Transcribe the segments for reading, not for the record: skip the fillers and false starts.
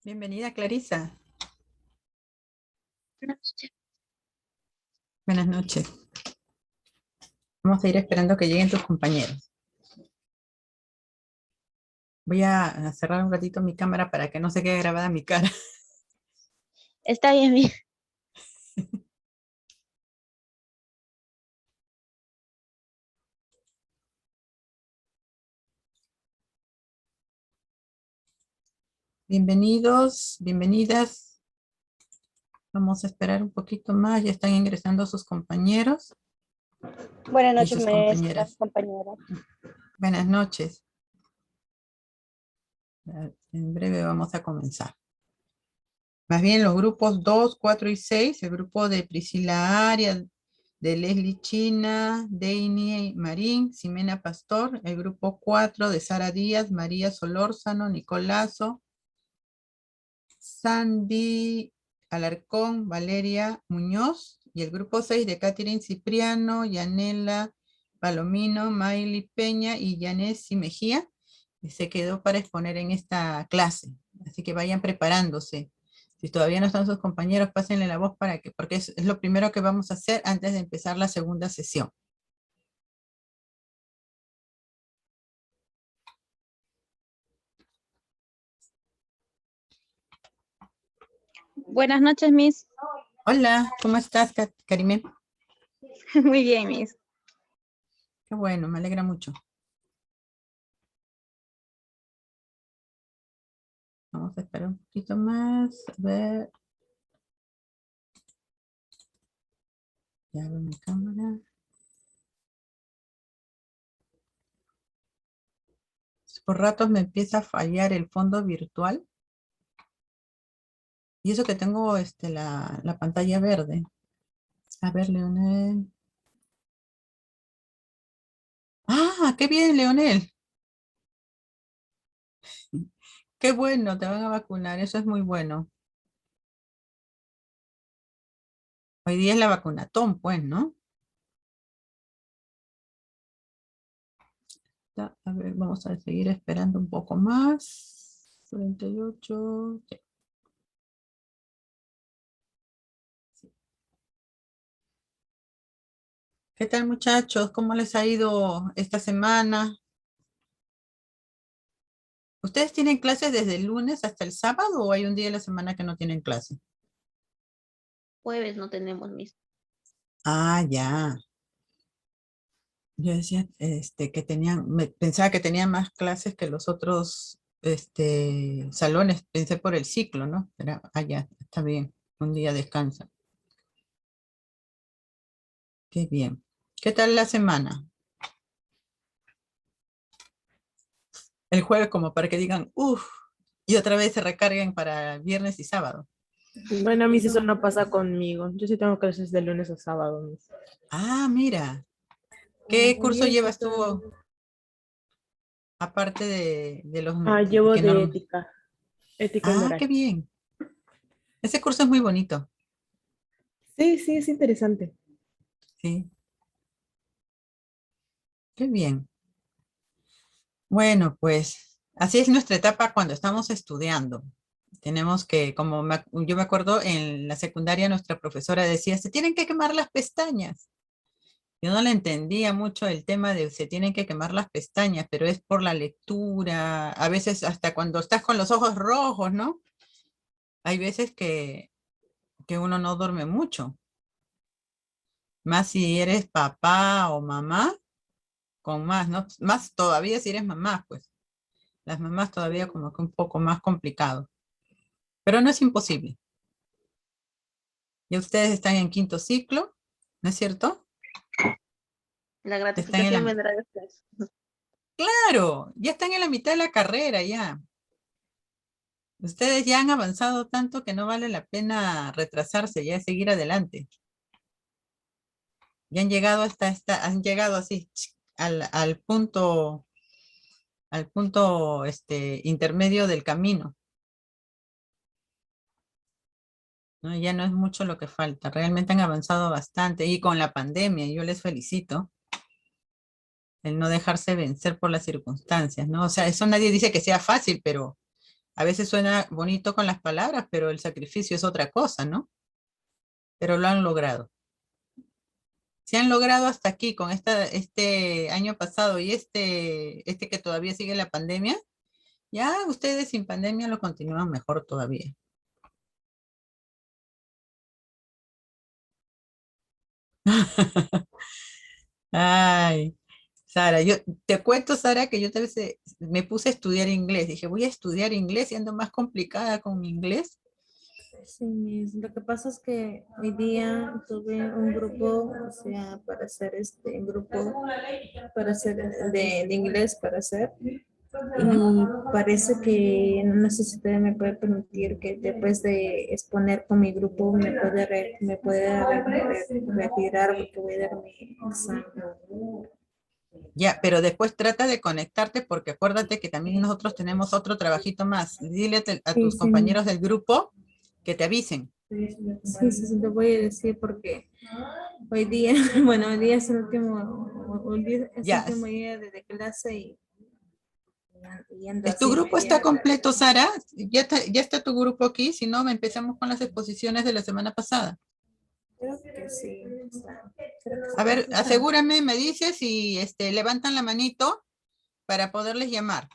Bienvenida, Clarisa. Buenas noches. Buenas noches. Vamos a ir esperando que lleguen tus compañeros. Voy a cerrar un ratito mi cámara para que no se quede grabada mi cara. Está bien, bien. Bienvenidos, bienvenidas. Vamos a esperar un poquito más. Ya están ingresando sus compañeros Buenas y noches, sus maestra, compañeras. compañera. Buenas noches. En breve vamos a comenzar. Más bien los grupos 2, 4 y 6, el grupo de Priscila Arias, de Leslie China, Deini Marín, Ximena Pastor, el grupo 4 de Sara Díaz, María Solórzano, Nicolazo, Sandy Alarcón, Valeria Muñoz, y el grupo 6 de Catherine Cipriano, Yanela Palomino, Maily Peña y Yanesi Mejía, que se quedó para exponer en esta clase. Así que vayan preparándose. Si todavía no están sus compañeros, pásenle la voz porque es lo primero que vamos a hacer antes de empezar la segunda sesión. Buenas noches, Miss. Hola, ¿cómo estás, Karimé? Muy bien, Miss. Qué bueno, me alegra mucho. Vamos a esperar un poquito más. A ver. Ya abro mi cámara. Por ratos me empieza a fallar el fondo virtual. Y eso que tengo la pantalla verde. A ver, Leonel. ¡Ah, qué bien, Leonel! Qué bueno, te van a vacunar. Eso es muy bueno. Hoy día es la vacunatón, pues, ¿no? A ver, vamos a seguir esperando un poco más. 48. Sí. ¿Qué tal, muchachos? ¿Cómo les ha ido esta semana? ¿Ustedes tienen clases desde el lunes hasta el sábado o hay un día de la semana que no tienen clase? Jueves no tenemos, Miss. Ah, ya. Yo decía que pensaba que tenían más clases que los otros salones, pensé por el ciclo, ¿no? Pero, ya, está bien, un día descansa. Qué bien. ¿Qué tal la semana? El jueves como para que digan, uff, y otra vez se recarguen para viernes y sábado. Bueno, Miss, eso no pasa conmigo. Yo sí tengo clases de lunes a sábado, Miss. Ah, mira, ¿qué Hoy curso llevas está... tú aparte de los Llevo que de normal? ética, ética y Ah, qué moral. bien. Ese curso es muy bonito, Sí, sí, es interesante. sí, qué bien. Bueno, pues así es nuestra etapa cuando estamos estudiando. Tenemos que, yo me acuerdo en la secundaria nuestra profesora decía, se tienen que quemar las pestañas. Yo no le entendía mucho el tema de se tienen que quemar las pestañas, pero es por la lectura, a veces hasta cuando estás con los ojos rojos, ¿no? Hay veces que uno no duerme mucho, más si eres papá o mamá, con más, ¿no? Más todavía si eres mamá, pues. Las mamás todavía como que un poco más complicado. Pero no es imposible. Ya ustedes están en quinto ciclo, ¿no es cierto? La Están en gratificación vendrá después. claro, ya están en la mitad de la carrera ya. Ustedes ya han avanzado tanto que no vale la pena retrasarse, ya es seguir adelante. Ya han llegado han llegado así al punto intermedio del camino, ¿no? Ya no es mucho lo que falta. Realmente han avanzado bastante y con la pandemia, yo les felicito el no dejarse vencer por las circunstancias, ¿no? O sea, eso nadie dice que sea fácil, pero A veces suena bonito con las palabras, pero el sacrificio es otra cosa, ¿no? Pero lo han logrado. Si han logrado hasta aquí con este año pasado y este que todavía sigue la pandemia, ya ustedes sin pandemia lo continúan mejor todavía. Ay, Sara, yo te cuento, Sara, que yo tal vez me puse a estudiar inglés. Dije, voy a estudiar inglés y ando más complicada con mi inglés. Sí, lo que pasa es que hoy día tuve un grupo, o sea, para hacer un grupo para hacer de inglés para hacer. Ujú. Y parece que, no sé si usted me puede permitir que después de exponer con mi grupo retirar porque voy a dar mi examen. Ya, pero después trata de conectarte porque acuérdate que también nosotros tenemos otro trabajito más. Dile a Sí, tus sí, compañeros del grupo que te avisen. sí, sí, sí, lo voy a decir porque hoy día, bueno, hoy día es el Ya, último día de clase y ando ¿tu así grupo está media. completo, Sara? Ya está tu grupo aquí, si no, empezamos con las exposiciones de la semana pasada. Creo que sí, creo que A ver, está. asegúrame, me dices y levantan la manito para poderles llamar.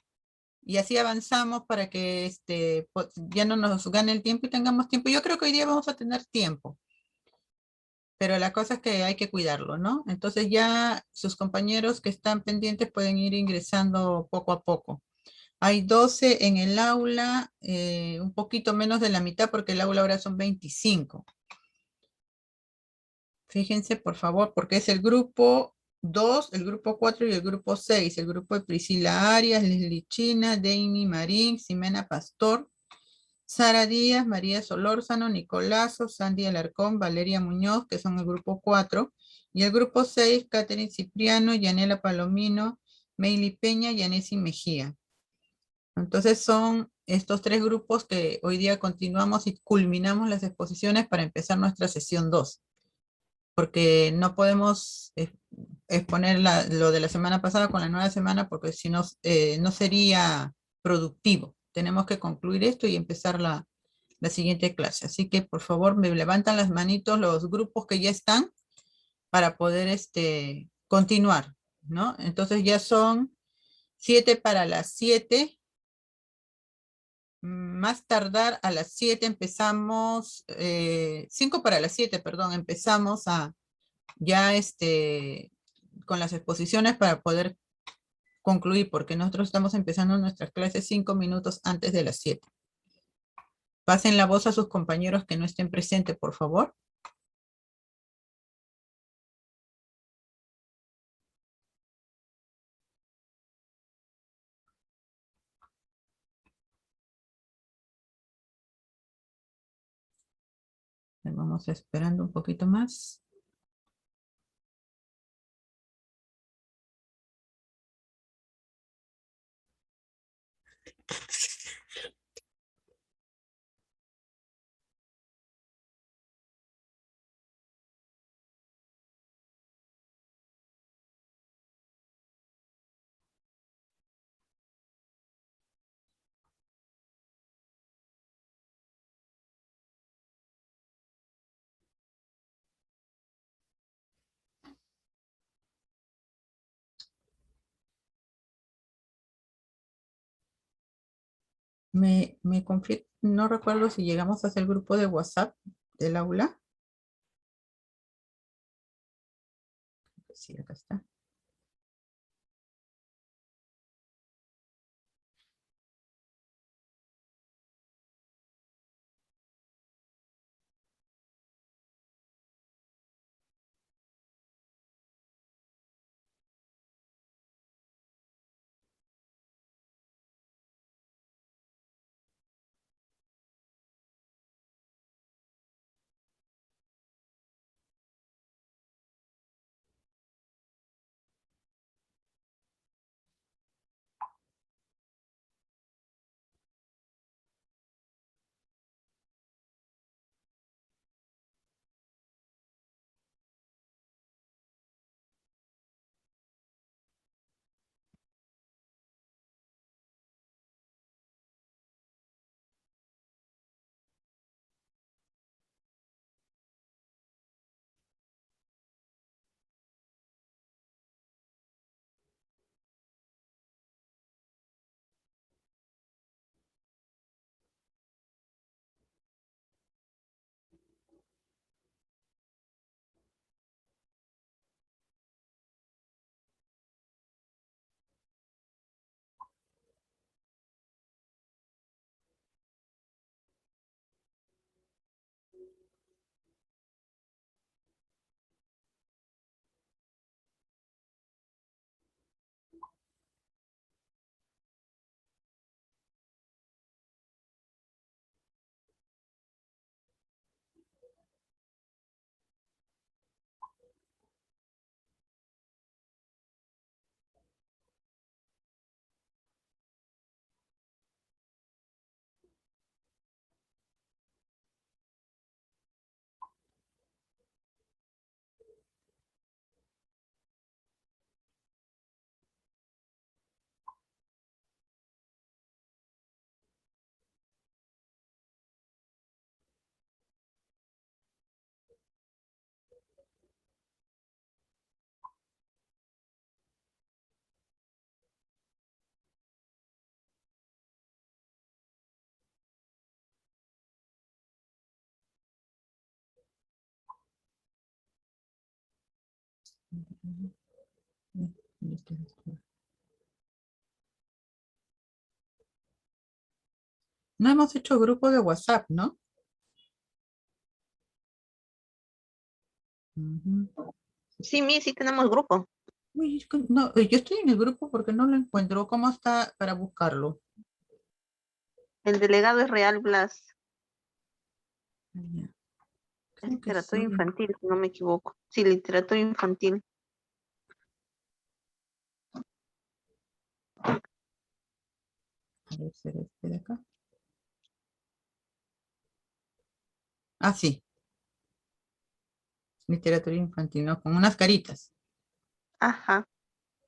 Y así avanzamos para que ya no nos gane el tiempo y tengamos tiempo. Yo creo que hoy día vamos a tener tiempo, pero la cosa es que hay que cuidarlo, ¿no? Entonces ya sus compañeros que están pendientes pueden ir ingresando poco a poco. Hay 12 en el aula, un poquito menos de la mitad porque el aula ahora son 25. Fíjense, por favor, porque es el grupo 2, el grupo 4 y el grupo 6. El grupo de Priscila Arias, Leslie China, Deimi Marín, Ximena Pastor, Sara Díaz, María Solórzano, Nicolazo, Sandy Alarcón, Valeria Muñoz, que son el grupo 4. Y el grupo 6, Catherine Cipriano, Yanela Palomino, Meili Peña y Anesi Mejía. Entonces son estos tres grupos que hoy día continuamos y culminamos las exposiciones para empezar nuestra sesión 2, porque no podemos exponer lo de la semana pasada con la nueva semana porque si no, no sería productivo. Tenemos que concluir esto y empezar la siguiente clase. Así que por favor me levantan las manitos los grupos que ya están para poder continuar, ¿no? Entonces ya son 7 para las 7. Más tardar a las 7 empezamos, 5 para las 7, perdón, empezamos ya con las exposiciones para poder concluir, porque nosotros estamos empezando nuestras clases 5 minutos antes de las 7. Pasen la voz a sus compañeros que no estén presentes, por favor. Vamos esperando un poquito más. No recuerdo si llegamos a hacer el grupo de WhatsApp del aula. Sí, acá está. No hemos hecho grupo de WhatsApp, ¿no? Ujú. Sí, Miss, sí tenemos grupo. Uy, es que no, yo estoy en el grupo porque no lo encuentro. ¿Cómo está para buscarlo? El delegado es Real Blas. Ah, ya. Es Creo que literatura sí. infantil, si no me equivoco. Sí, literatura infantil. A ver, ¿será este de acá? Ah, sí. Literatura infantil, ¿no? Con unas caritas. Ajá.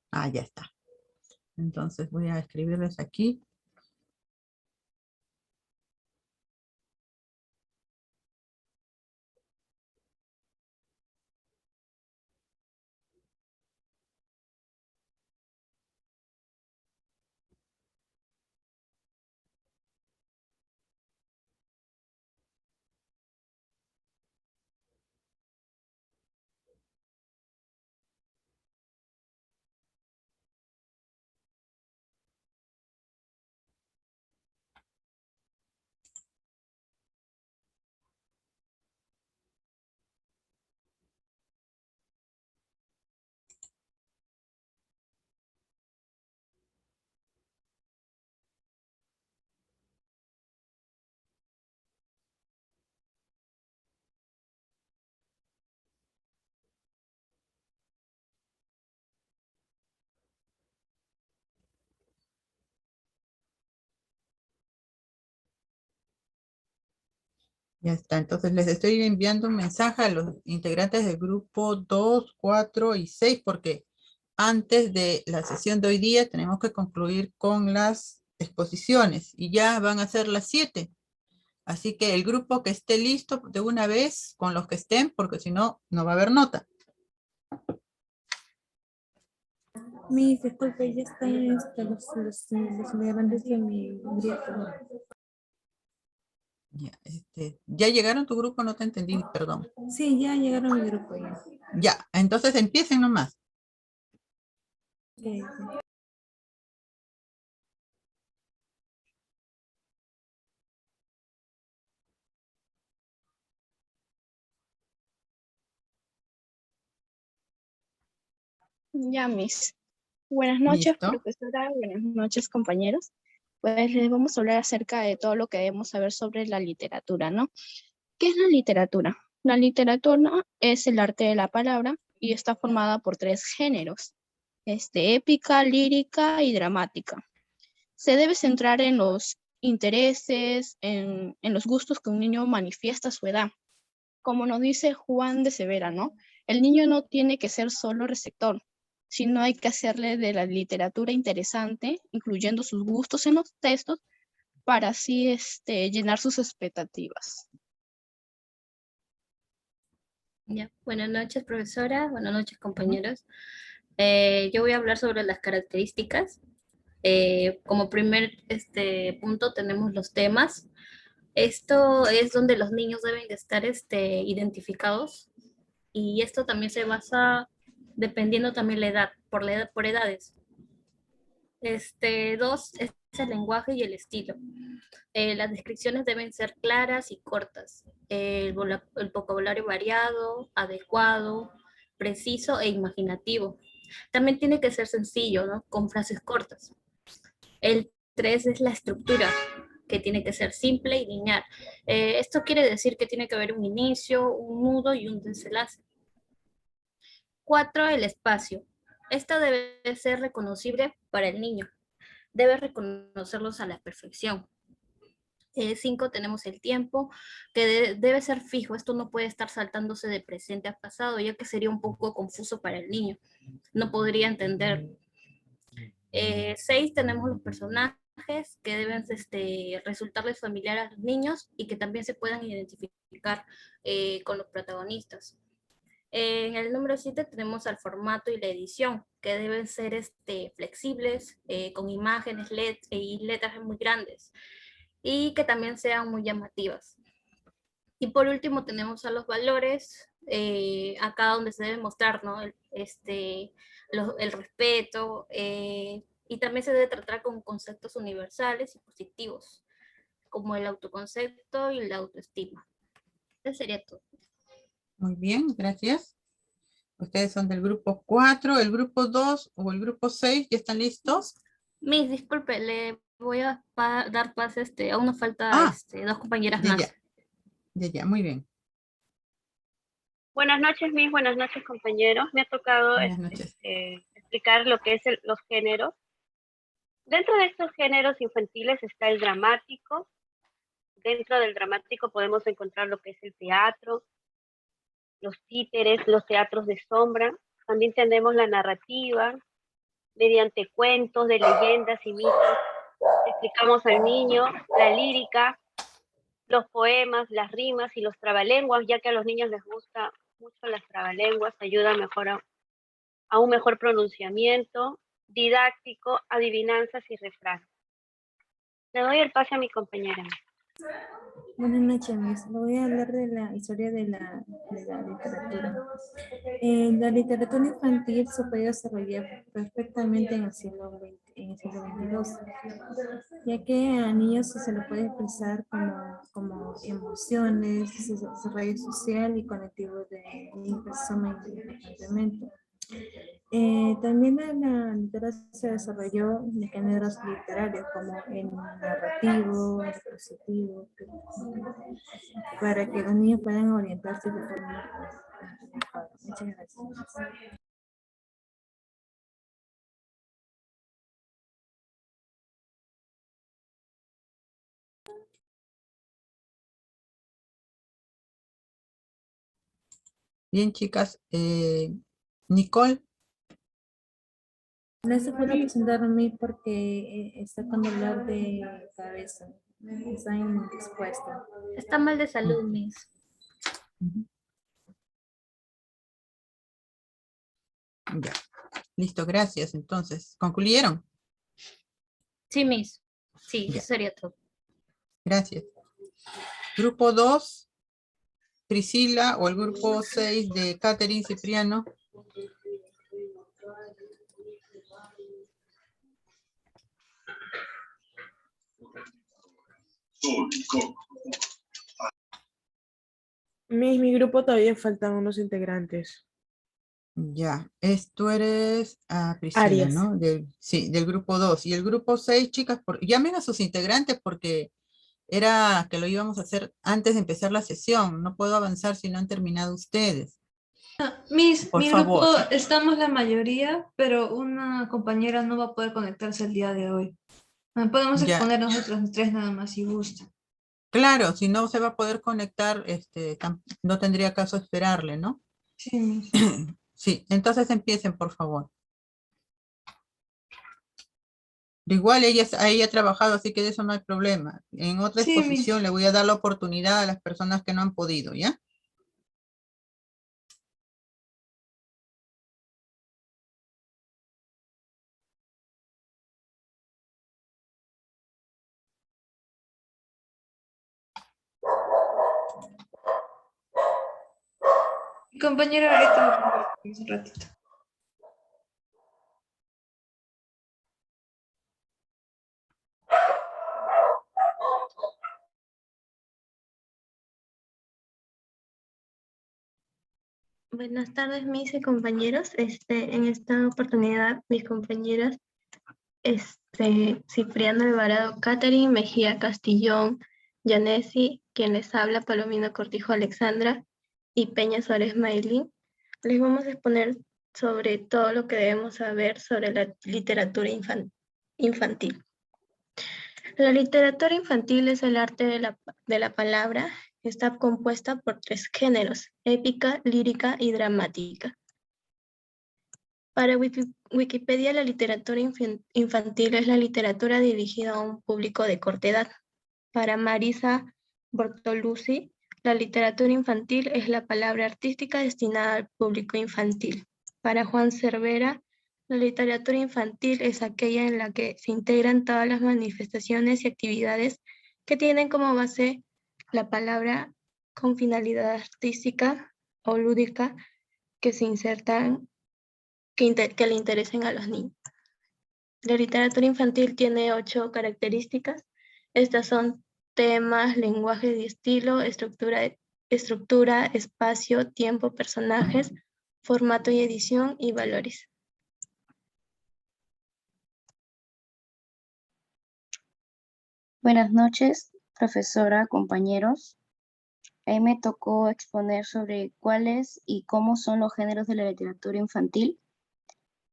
Ah, ya está. Entonces voy a escribirles aquí. Ya está. Entonces les estoy enviando un mensaje a los integrantes del grupo 2, 4 y 6 porque antes de la sesión de hoy día tenemos que concluir con las exposiciones y ya van a ser las 7. Así que el grupo que esté listo de una vez con los que estén, porque si no, no va a haber nota. Mis, disculpe, ya están los integrantes de mi grupo. Ya, ¿ya llegaron tu grupo? No te entendí, perdón. Sí, ya llegaron a mi grupo ya. Ya, entonces empiecen nomás. Ok. Ya, Miss. Buenas noches, ¿Listo? profesora. Buenas noches, compañeros. Pues les vamos a hablar acerca de todo lo que debemos saber sobre la literatura, ¿no? ¿Qué es la literatura? La literatura es el arte de la palabra y está formada por tres géneros, épica, lírica y dramática. Se debe centrar en los intereses, en los gustos que un niño manifiesta a su edad. Como nos dice Juan de Severa, ¿no? El niño no tiene que ser solo receptor, sino hay que hacerle de la literatura interesante, incluyendo sus gustos en los textos, para así llenar sus expectativas. Ya. Buenas noches, profesora. Buenas noches, compañeros. Yo voy a hablar sobre las características. Como primer punto tenemos los temas. Esto es donde los niños deben de estar identificados y esto también se basa dependiendo también la edad, por edades. Dos es el lenguaje y el estilo. Las descripciones deben ser claras y cortas. El vocabulario variado, adecuado, preciso e imaginativo. También tiene que ser sencillo, ¿no? Con frases cortas. El 3 es la estructura, que tiene que ser simple y lineal. Esto quiere decir que tiene que haber un inicio, un nudo y un desenlace. 4, el espacio. Esta debe ser reconocible para el niño. Debe reconocerlos a la perfección. 5, tenemos el tiempo, que debe ser fijo. Esto no puede estar saltándose de presente a pasado, ya que sería un poco confuso para el niño. No podría entender. 6, tenemos los personajes que deben resultarles familiares a los niños y que también se puedan identificar con los protagonistas. En el número 7 tenemos al formato y la edición, que deben ser flexibles, con imágenes LED y letras muy grandes, y que también sean muy llamativas. Y por último tenemos a los valores, acá donde se debe mostrar, ¿no? El respeto, y también se debe tratar con conceptos universales y positivos, como el autoconcepto y la autoestima. Eso sería todo. Muy bien, gracias. Ustedes son del grupo 4, el grupo 2 o el grupo 6, ¿ya están listos? Miss, disculpe, le voy a dar pase, aún nos falta Ah, dos compañeras ya, más. ya, muy bien. Buenas noches, Miss. Buenas noches, compañeros. Me ha tocado Buenas noches. explicar lo que es los géneros. Dentro de estos géneros infantiles está el dramático. Dentro del dramático podemos encontrar lo que es el teatro, los títeres, los teatros de sombra. También tenemos la narrativa, mediante cuentos de leyendas y mitos. Explicamos al niño la lírica, los poemas, las rimas y los trabalenguas, ya que a los niños les gusta mucho las trabalenguas, ayuda a un mejor pronunciamiento, didáctico, adivinanzas y refranes. Le doy el pase a mi compañera. Buenas noches, Miss. Le voy a hablar de la historia de la literatura. La literatura infantil se puede desarrollar perfectamente en el siglo XXII, ya que a niños se le puede expresar como emociones, desarrollo social y conectivo de persona importantemente. También la literatura se desarrolló en géneros literarios como el narrativo, el positivo, para que los niños puedan orientarse de forma adecuada. Muchas gracias. Bien, chicas. Nicole, No se puede presentar a mí porque está con dolor de cabeza. Está indispuesta. Está mal de salud, mm, Miss. ujú, ya. Listo, gracias. Entonces, ¿concluyeron? Sí, Miss. Sí, Ya, eso sería todo. gracias. Grupo 2, Priscila, o el grupo 6 de Catherine Cipriano. Mi grupo todavía faltan unos integrantes. Ya, tú eres Priscila, Aries. ¿no? Sí, del grupo 2. Y el grupo 6, chicas, llamen a sus integrantes porque era que lo íbamos a hacer antes de empezar la sesión. No puedo avanzar si no han terminado ustedes. Miss, Por mi grupo favor. estamos la mayoría, pero una compañera no va a poder conectarse el día de hoy. Podemos Ya, exponer nosotros tres nada más si gusta. claro, si no se va a poder conectar, no tendría caso esperarle, ¿no? Sí, Miss. Sí, entonces empiecen, por favor. Igual ella ha trabajado, así que de eso no hay problema. En otra Sí, Miss. exposición le voy a dar la oportunidad a las personas que no han podido, ¿ya? Mi compañera ahorita va a compartir un ratito. Buenas tardes, mis y compañeros. En esta oportunidad, mis compañeras, Cipriano Alvarado, Catherine Mejía Castillón, Yanesi, quien les habla, Palomino Cortijo Alexandra y Peña Suárez Maylin, les vamos a exponer sobre todo lo que debemos saber sobre la literatura infantil. La literatura infantil es el arte de la palabra. Está compuesta por 3 géneros: épica, lírica y dramática. Para Wikipedia, la literatura infantil es la literatura dirigida a un público de corta edad. Para Marisa Bortoluzzi, la literatura infantil es la palabra artística destinada al público infantil. Para Juan Cervera, la literatura infantil es aquella en la que se integran todas las manifestaciones y actividades que tienen como base la palabra con finalidad artística o lúdica que se insertan, que le interesen a los niños. La literatura infantil tiene 8 características. Estas son temas, lenguaje y estilo, estructura, espacio, tiempo, personajes, formato y edición y valores. Buenas noches, profesora, compañeros. A mí me tocó exponer sobre cuáles y cómo son los géneros de la literatura infantil.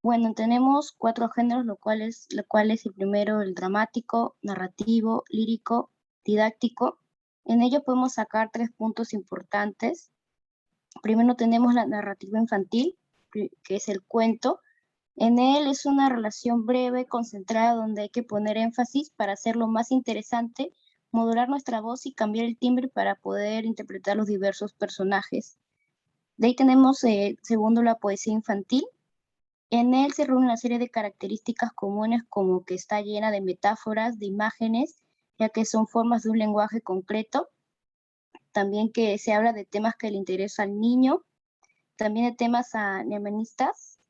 Bueno, tenemos 4 géneros, lo cual es el primero, el dramático, narrativo, lírico, didáctico. En ello podemos sacar 3 puntos importantes. Primero tenemos la narrativa infantil, que es el cuento. En él es una relación breve, concentrada, donde hay que poner énfasis para hacerlo más interesante, modular nuestra voz y cambiar el timbre para poder interpretar los diversos personajes. De ahí tenemos, segundo, la poesía infantil. En él se reúne una serie de características comunes como que está llena de metáforas, de imágenes, ya que son formas de un lenguaje concreto. También que se habla de temas que le interesan al niño, también de temas animalistas.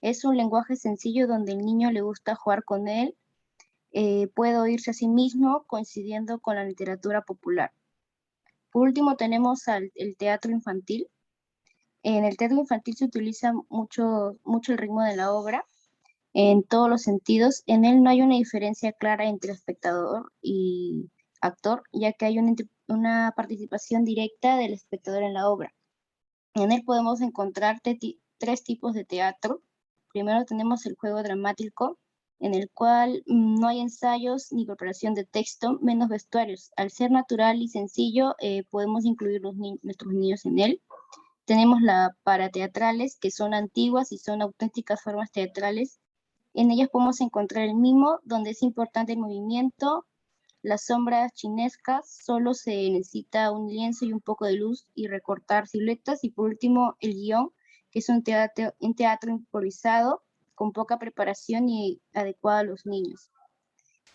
Es un lenguaje sencillo donde el niño le gusta jugar con él, puede oírse a sí mismo, coincidiendo con la literatura popular. Por último tenemos el teatro infantil. En el teatro infantil se utiliza mucho el ritmo de la obra, en todos los sentidos. En él no hay una diferencia clara entre espectador y actor, ya que hay una participación directa del espectador en la obra. En él podemos encontrar 3 tipos de teatro. Primero tenemos el juego dramático, en el cual no hay ensayos ni preparación de texto, menos vestuarios. Al ser natural y sencillo, podemos incluir nuestros niños en él. Tenemos las parateatrales, que son antiguas y son auténticas formas teatrales. En ellas podemos encontrar el mimo, donde es importante el movimiento. Las sombras chinescas, solo se necesita un lienzo y un poco de luz y recortar siluetas. Y por último, el guión, que es un teatro improvisado, con poca preparación y adecuado a los niños.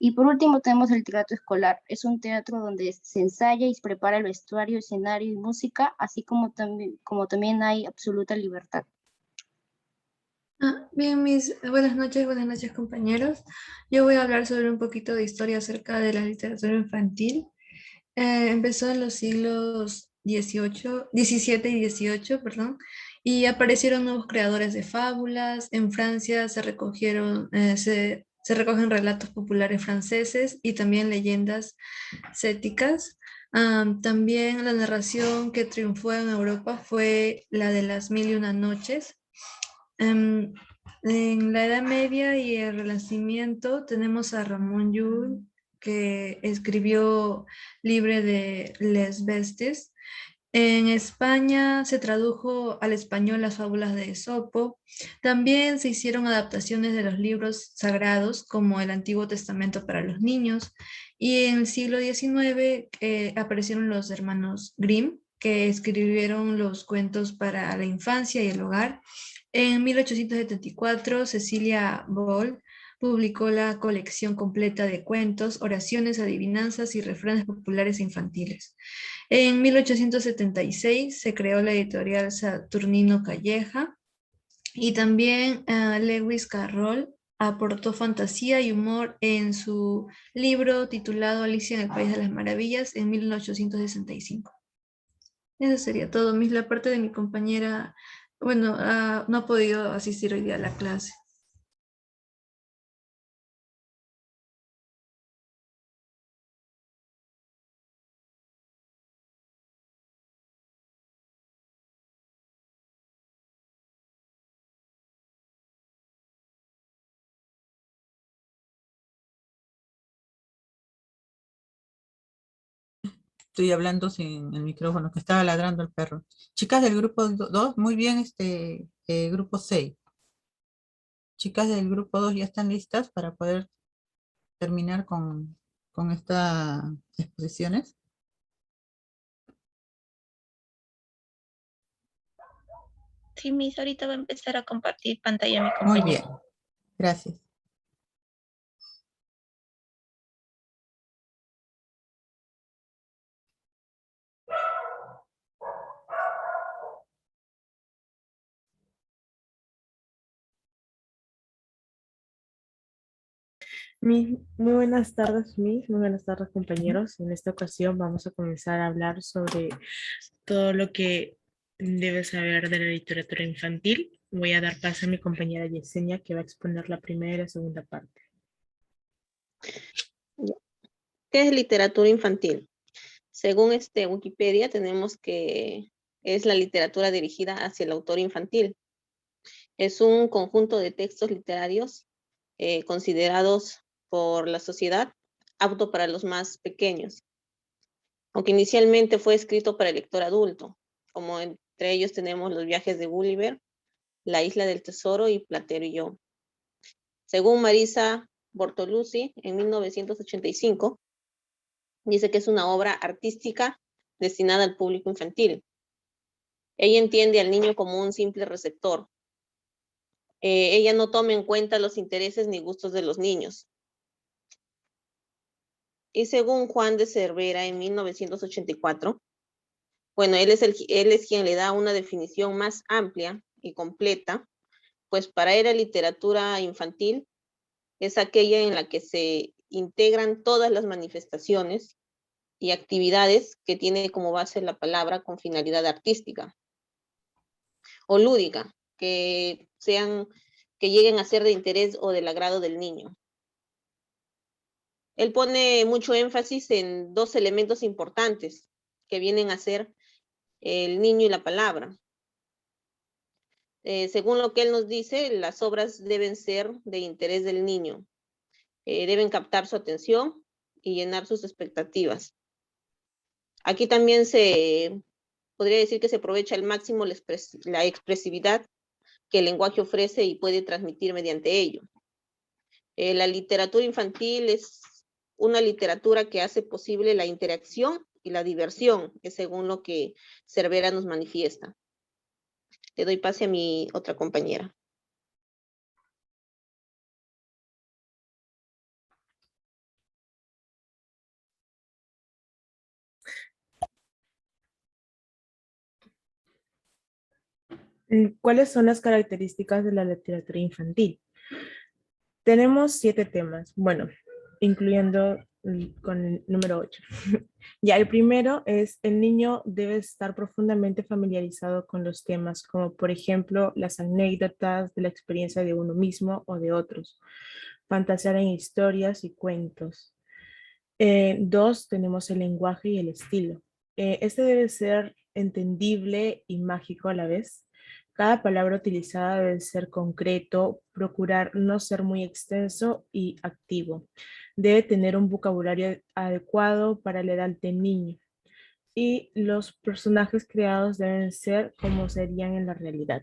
Y por último tenemos el teatro escolar. Es un teatro donde se ensaya y se prepara el vestuario, escenario y música, así como también hay absoluta libertad. Bien, buenas noches compañeros. Yo voy a hablar sobre un poquito de historia acerca de la literatura infantil. Empezó en los siglos XVII y XVIII, perdón, y aparecieron nuevos creadores de fábulas. En Francia se recogen relatos populares franceses y también leyendas célticas. También la narración que triunfó en Europa fue la de las Mil y una Noches. En la Edad Media y el Renacimiento tenemos a Ramón Llull, que escribió Libre de les Bestes. En España se tradujo al español las fábulas de Esopo. También se hicieron adaptaciones de los libros sagrados, como el Antiguo Testamento para los niños. Y en el siglo XIX aparecieron los hermanos Grimm, que escribieron los cuentos para la infancia y el hogar. En 1874, Cecilia Boll publicó la colección completa de cuentos, oraciones, adivinanzas y refranes populares e infantiles. En 1876 se creó la editorial Saturnino Calleja y también Lewis Carroll aportó fantasía y humor en su libro titulado Alicia en el País de las Maravillas en 1865. Eso sería todo, Miss. La parte de mi compañera, bueno, no ha podido asistir hoy día a la clase. Estoy hablando sin el micrófono, que estaba ladrando el perro. Chicas del grupo 2, muy bien, grupo 6. Chicas del grupo 2 ya están listas para poder terminar con estas exposiciones. Sí, Miss, ahorita va a empezar a compartir pantalla mi Muy compañero. bien, gracias. Muy buenas tardes, Miss. Muy buenas tardes, compañeros. En esta ocasión vamos a comenzar a hablar sobre todo lo que debes saber de la literatura infantil. Voy a dar paso a mi compañera Yesenia, que va a exponer la primera y la segunda parte. ¿Qué es literatura infantil? Según Wikipedia, tenemos que es la literatura dirigida hacia el autor infantil. Es un conjunto de textos literarios considerados por la sociedad apto para los más pequeños, aunque inicialmente fue escrito para el lector adulto, como entre ellos tenemos Los viajes de Gulliver, La isla del tesoro y Platero y yo. Según Marisa Bortoluzzi, en 1985, dice que es una obra artística destinada al público infantil. Ella entiende al niño como un simple receptor. Ella no toma en cuenta los intereses ni gustos de los niños. Y según Juan de Cervera, en 1984, bueno, él es quien le da una definición más amplia y completa, pues para él la literatura infantil es aquella en la que se integran todas las manifestaciones y actividades que tiene como base la palabra con finalidad artística o lúdica, que lleguen a ser de interés o del agrado del niño. Él pone mucho énfasis en dos elementos importantes que vienen a ser el niño y la palabra. Según lo que él nos dice, las obras deben ser de interés del niño, deben captar su atención y llenar sus expectativas. Aquí también podría decir que se aprovecha al máximo la expresividad que el lenguaje ofrece y puede transmitir mediante ello. La literatura infantil es una literatura que hace posible la interacción y la diversión, que según lo que Cervera nos manifiesta. Le doy pase a mi otra compañera. ¿Cuáles son las características de la literatura infantil? Tenemos 7 temas, bueno, incluyendo con el número 8. Ya, el primero es: el niño debe estar profundamente familiarizado con los temas, como por ejemplo las anécdotas de la experiencia de uno mismo o de otros, fantasear en historias y cuentos. 2, tenemos el lenguaje y el estilo. Este debe ser entendible y mágico a la vez. Cada palabra utilizada debe ser concreto, procurar no ser muy extenso y activo. Debe tener un vocabulario adecuado para la edad del niño. Y los personajes creados deben ser como serían en la realidad.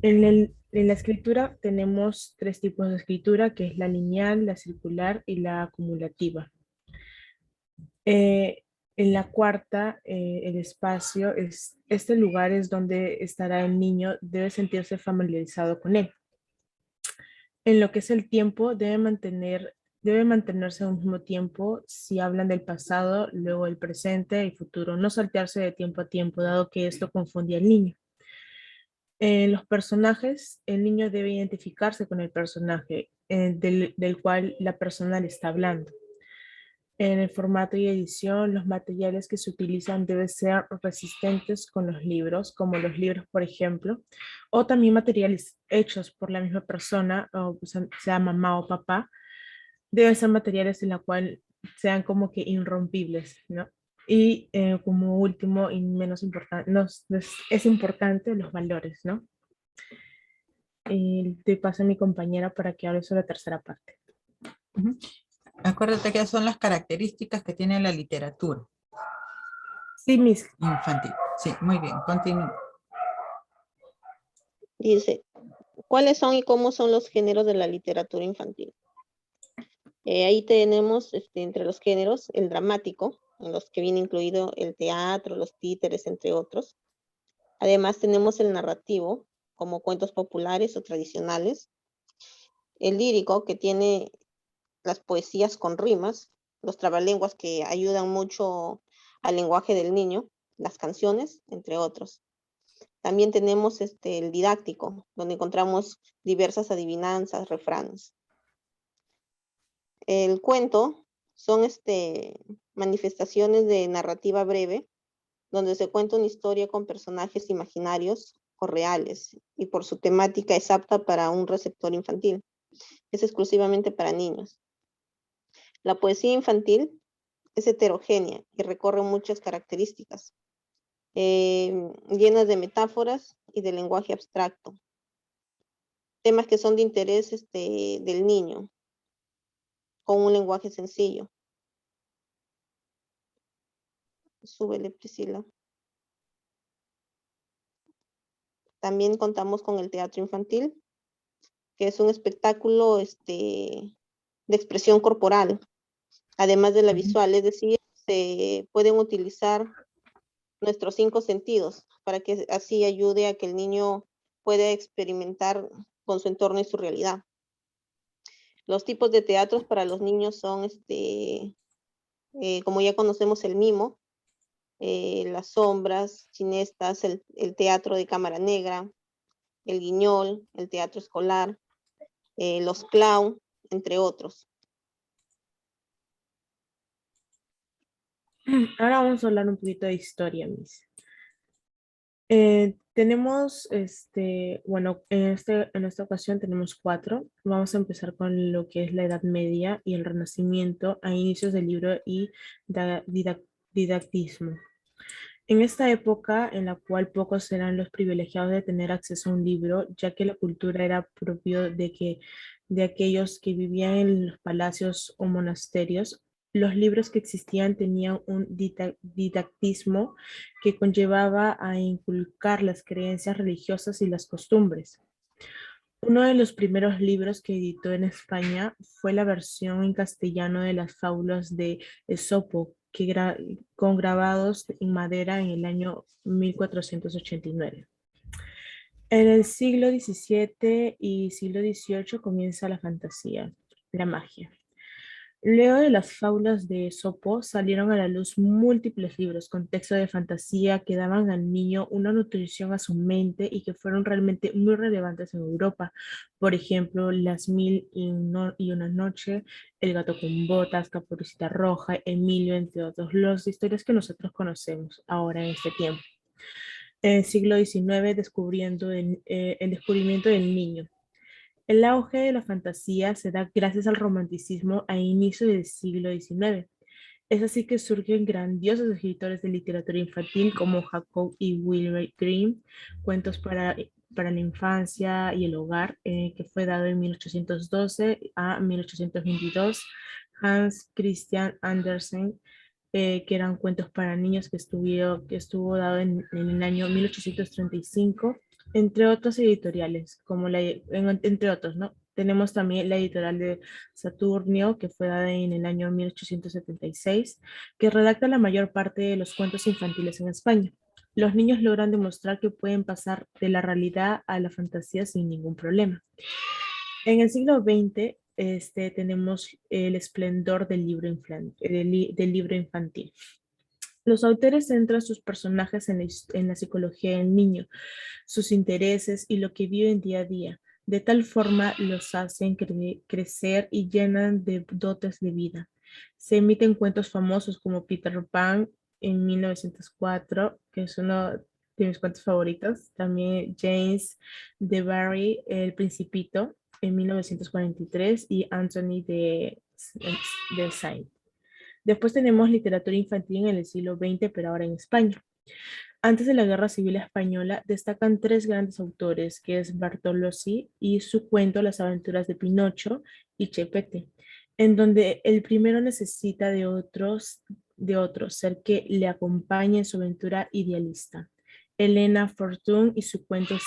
En la escritura tenemos 3 tipos de escritura, que es la lineal, la circular y la acumulativa. En la cuarta, el espacio, este lugar es donde estará el niño, debe sentirse familiarizado con él. En lo que es el tiempo, debe mantenerse al mismo tiempo si hablan del pasado, luego el presente y futuro, no saltearse de tiempo a tiempo, dado que esto confunde al niño. En los personajes, el niño debe identificarse con el personaje del cual la persona le está hablando. En el formato y edición, los materiales que se utilizan deben ser resistentes con los libros, como los libros, por ejemplo, o también materiales hechos por la misma persona, o sea mamá o papá, deben ser materiales en la cual sean como que irrompibles, ¿no? Y como último y menos importante, es importante los valores, ¿no? Y te paso a mi compañera para que hable sobre la tercera parte. Acuérdate que son las características que tiene la literatura. Sí, Miss. Infantil. Sí, muy bien, continúa. Dice, ¿cuáles son y cómo son los géneros de la literatura infantil? Ahí tenemos entre los géneros el dramático, en los que viene incluido el teatro, los títeres, entre otros. Además tenemos el narrativo, como cuentos populares o tradicionales. El lírico, que tiene las poesías con rimas, los trabalenguas que ayudan mucho al lenguaje del niño, las canciones, entre otros. También tenemos el didáctico, donde encontramos diversas adivinanzas, refranes. El cuento son manifestaciones de narrativa breve, donde se cuenta una historia con personajes imaginarios o reales, y por su temática es apta para un receptor infantil. Es exclusivamente para niños. La poesía infantil es heterogénea y recorre muchas características, llenas de metáforas y de lenguaje abstracto. Temas que son de interés del niño, con un lenguaje sencillo. Súbele, Priscila. También contamos con el teatro infantil, que es un espectáculo de expresión corporal, además de la visual, es decir, se pueden utilizar nuestros 5 sentidos para que así ayude a que el niño pueda experimentar con su entorno y su realidad. Los tipos de teatros para los niños son, como ya conocemos, el mimo, las sombras, cinestas, el teatro de cámara negra, el guiñol, el teatro escolar, los clown, entre otros. Ahora vamos a hablar un poquito de historia, Miss. Tenemos, bueno, en esta ocasión tenemos 4. Vamos a empezar con lo que es la Edad Media y el Renacimiento a inicios del libro y didactismo. En esta época en la cual pocos eran los privilegiados de tener acceso a un libro, ya que la cultura era propio de aquellos que vivían en los palacios o monasterios, los libros que existían tenían un didactismo que conllevaba a inculcar las creencias religiosas y las costumbres. Uno de los primeros libros que editó en España fue la versión en castellano de las fábulas de Esopo, con grabados en madera en el año 1489. En el siglo XVII y siglo XVIII comienza la fantasía, la magia. Luego de las fábulas de Esopo salieron a la luz múltiples libros con texto de fantasía que daban al niño una nutrición a su mente y que fueron realmente muy relevantes en Europa. Por ejemplo, Las Mil y una Noche, El Gato con Botas, Caperucita Roja, Emilio, entre otros, las historias que nosotros conocemos ahora en este tiempo. En el siglo XIX, descubriendo el descubrimiento del niño. El auge de la fantasía se da gracias al romanticismo a inicios del siglo XIX. Es así que surgen grandiosos escritores de literatura infantil como Jacob y Wilbur Grimm, cuentos para la infancia y el hogar, que fue dado en 1812 a 1822, Hans Christian Andersen, que eran cuentos para niños que estuvo dado en el año 1835, entre otros editoriales, entre otros, ¿no? Tenemos también la editorial de Saturnio, que fue dada en el año 1876, que redacta la mayor parte de los cuentos infantiles en España. Los niños logran demostrar que pueden pasar de la realidad a la fantasía sin ningún problema. En el siglo XX, tenemos el esplendor del libro infantil. Los autores centran sus personajes en la psicología del niño, sus intereses y lo que viven día a día. De tal forma los hacen crecer y llenan de dotes de vida. Se emiten cuentos famosos como Peter Pan en 1904, que es uno de mis cuentos favoritos. También James de Barry, El Principito, en 1943, y Anthony de Saint. Después tenemos literatura infantil en el siglo XX, pero ahora en España. Antes de la Guerra Civil Española destacan 3 grandes autores, que es Bartolozzi y su cuento Las aventuras de Pinocho y Chepete, en donde el primero necesita de otro ser que le acompañe en su aventura idealista. Elena Fortune y su cuento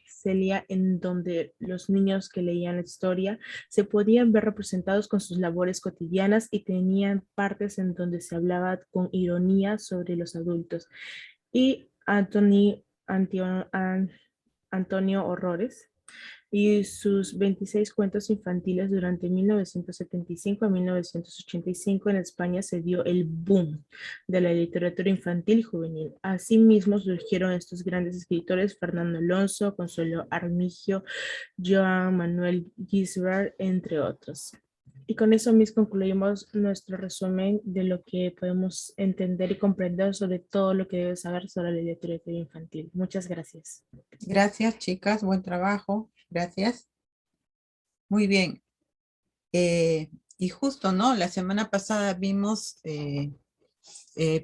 Celia, en donde los niños que leían la historia se podían ver representados con sus labores cotidianas y tenían partes en donde se hablaba con ironía sobre los adultos. Y Antonio Horrores y sus 26 cuentos infantiles durante 1975 a 1985 en España se dio el boom de la literatura infantil y juvenil. Asimismo surgieron estos grandes escritores: Fernando Alonso, Consuelo Armijo, Joan Manuel Gisbert, entre otros. Y con eso mismo concluimos nuestro resumen de lo que podemos entender y comprender sobre todo lo que debes saber sobre la literatura infantil. Muchas gracias. Gracias, chicas. Buen trabajo. Gracias. Muy bien. Y justo, ¿no? La semana pasada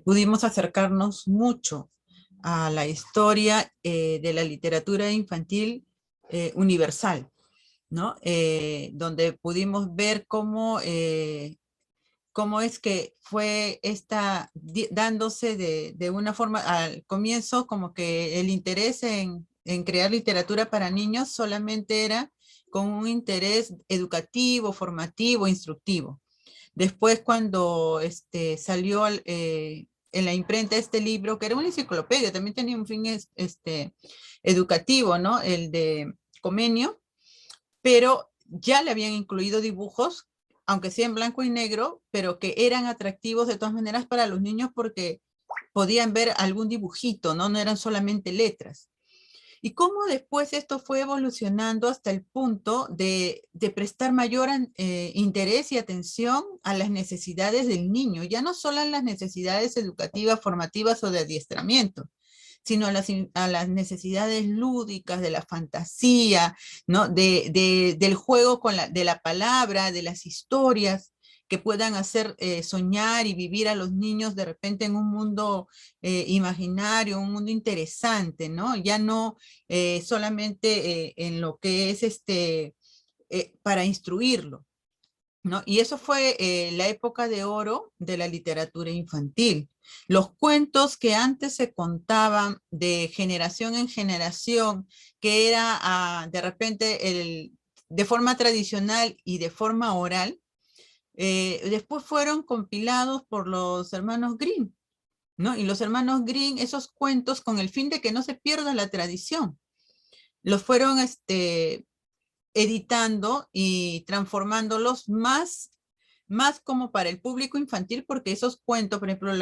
pudimos acercarnos mucho a la historia de la literatura infantil universal, ¿no? Donde pudimos ver cómo es que fue dándose de una forma, al comienzo como que el interés en crear literatura para niños solamente era con un interés educativo, formativo, instructivo. Después cuando salió en la imprenta este libro, que era una enciclopedia, también tenía un fin educativo, ¿no? El de Comenio, pero ya le habían incluido dibujos, aunque sea en blanco y negro, pero que eran atractivos de todas maneras para los niños porque podían ver algún dibujito, ¿no? No eran solamente letras. Y cómo después esto fue evolucionando hasta el punto de prestar mayor interés y atención a las necesidades del niño, ya no solo a las necesidades educativas, formativas o de adiestramiento, sino a las necesidades lúdicas, de la fantasía, ¿no? Del juego de la palabra, de las historias, que puedan hacer soñar y vivir a los niños de repente en un mundo imaginario, un mundo interesante, ¿no? Ya no solamente en lo que es para instruirlo, ¿no? Y eso fue la época de oro de la literatura infantil. Los cuentos que antes se contaban de generación en generación, que era de repente de forma tradicional y de forma oral, después fueron compilados por los hermanos Grimm, ¿no? Y los hermanos Grimm, esos cuentos, con el fin de que no se pierda la tradición, los fueron editando y transformándolos más como para el público infantil, porque esos cuentos, por ejemplo,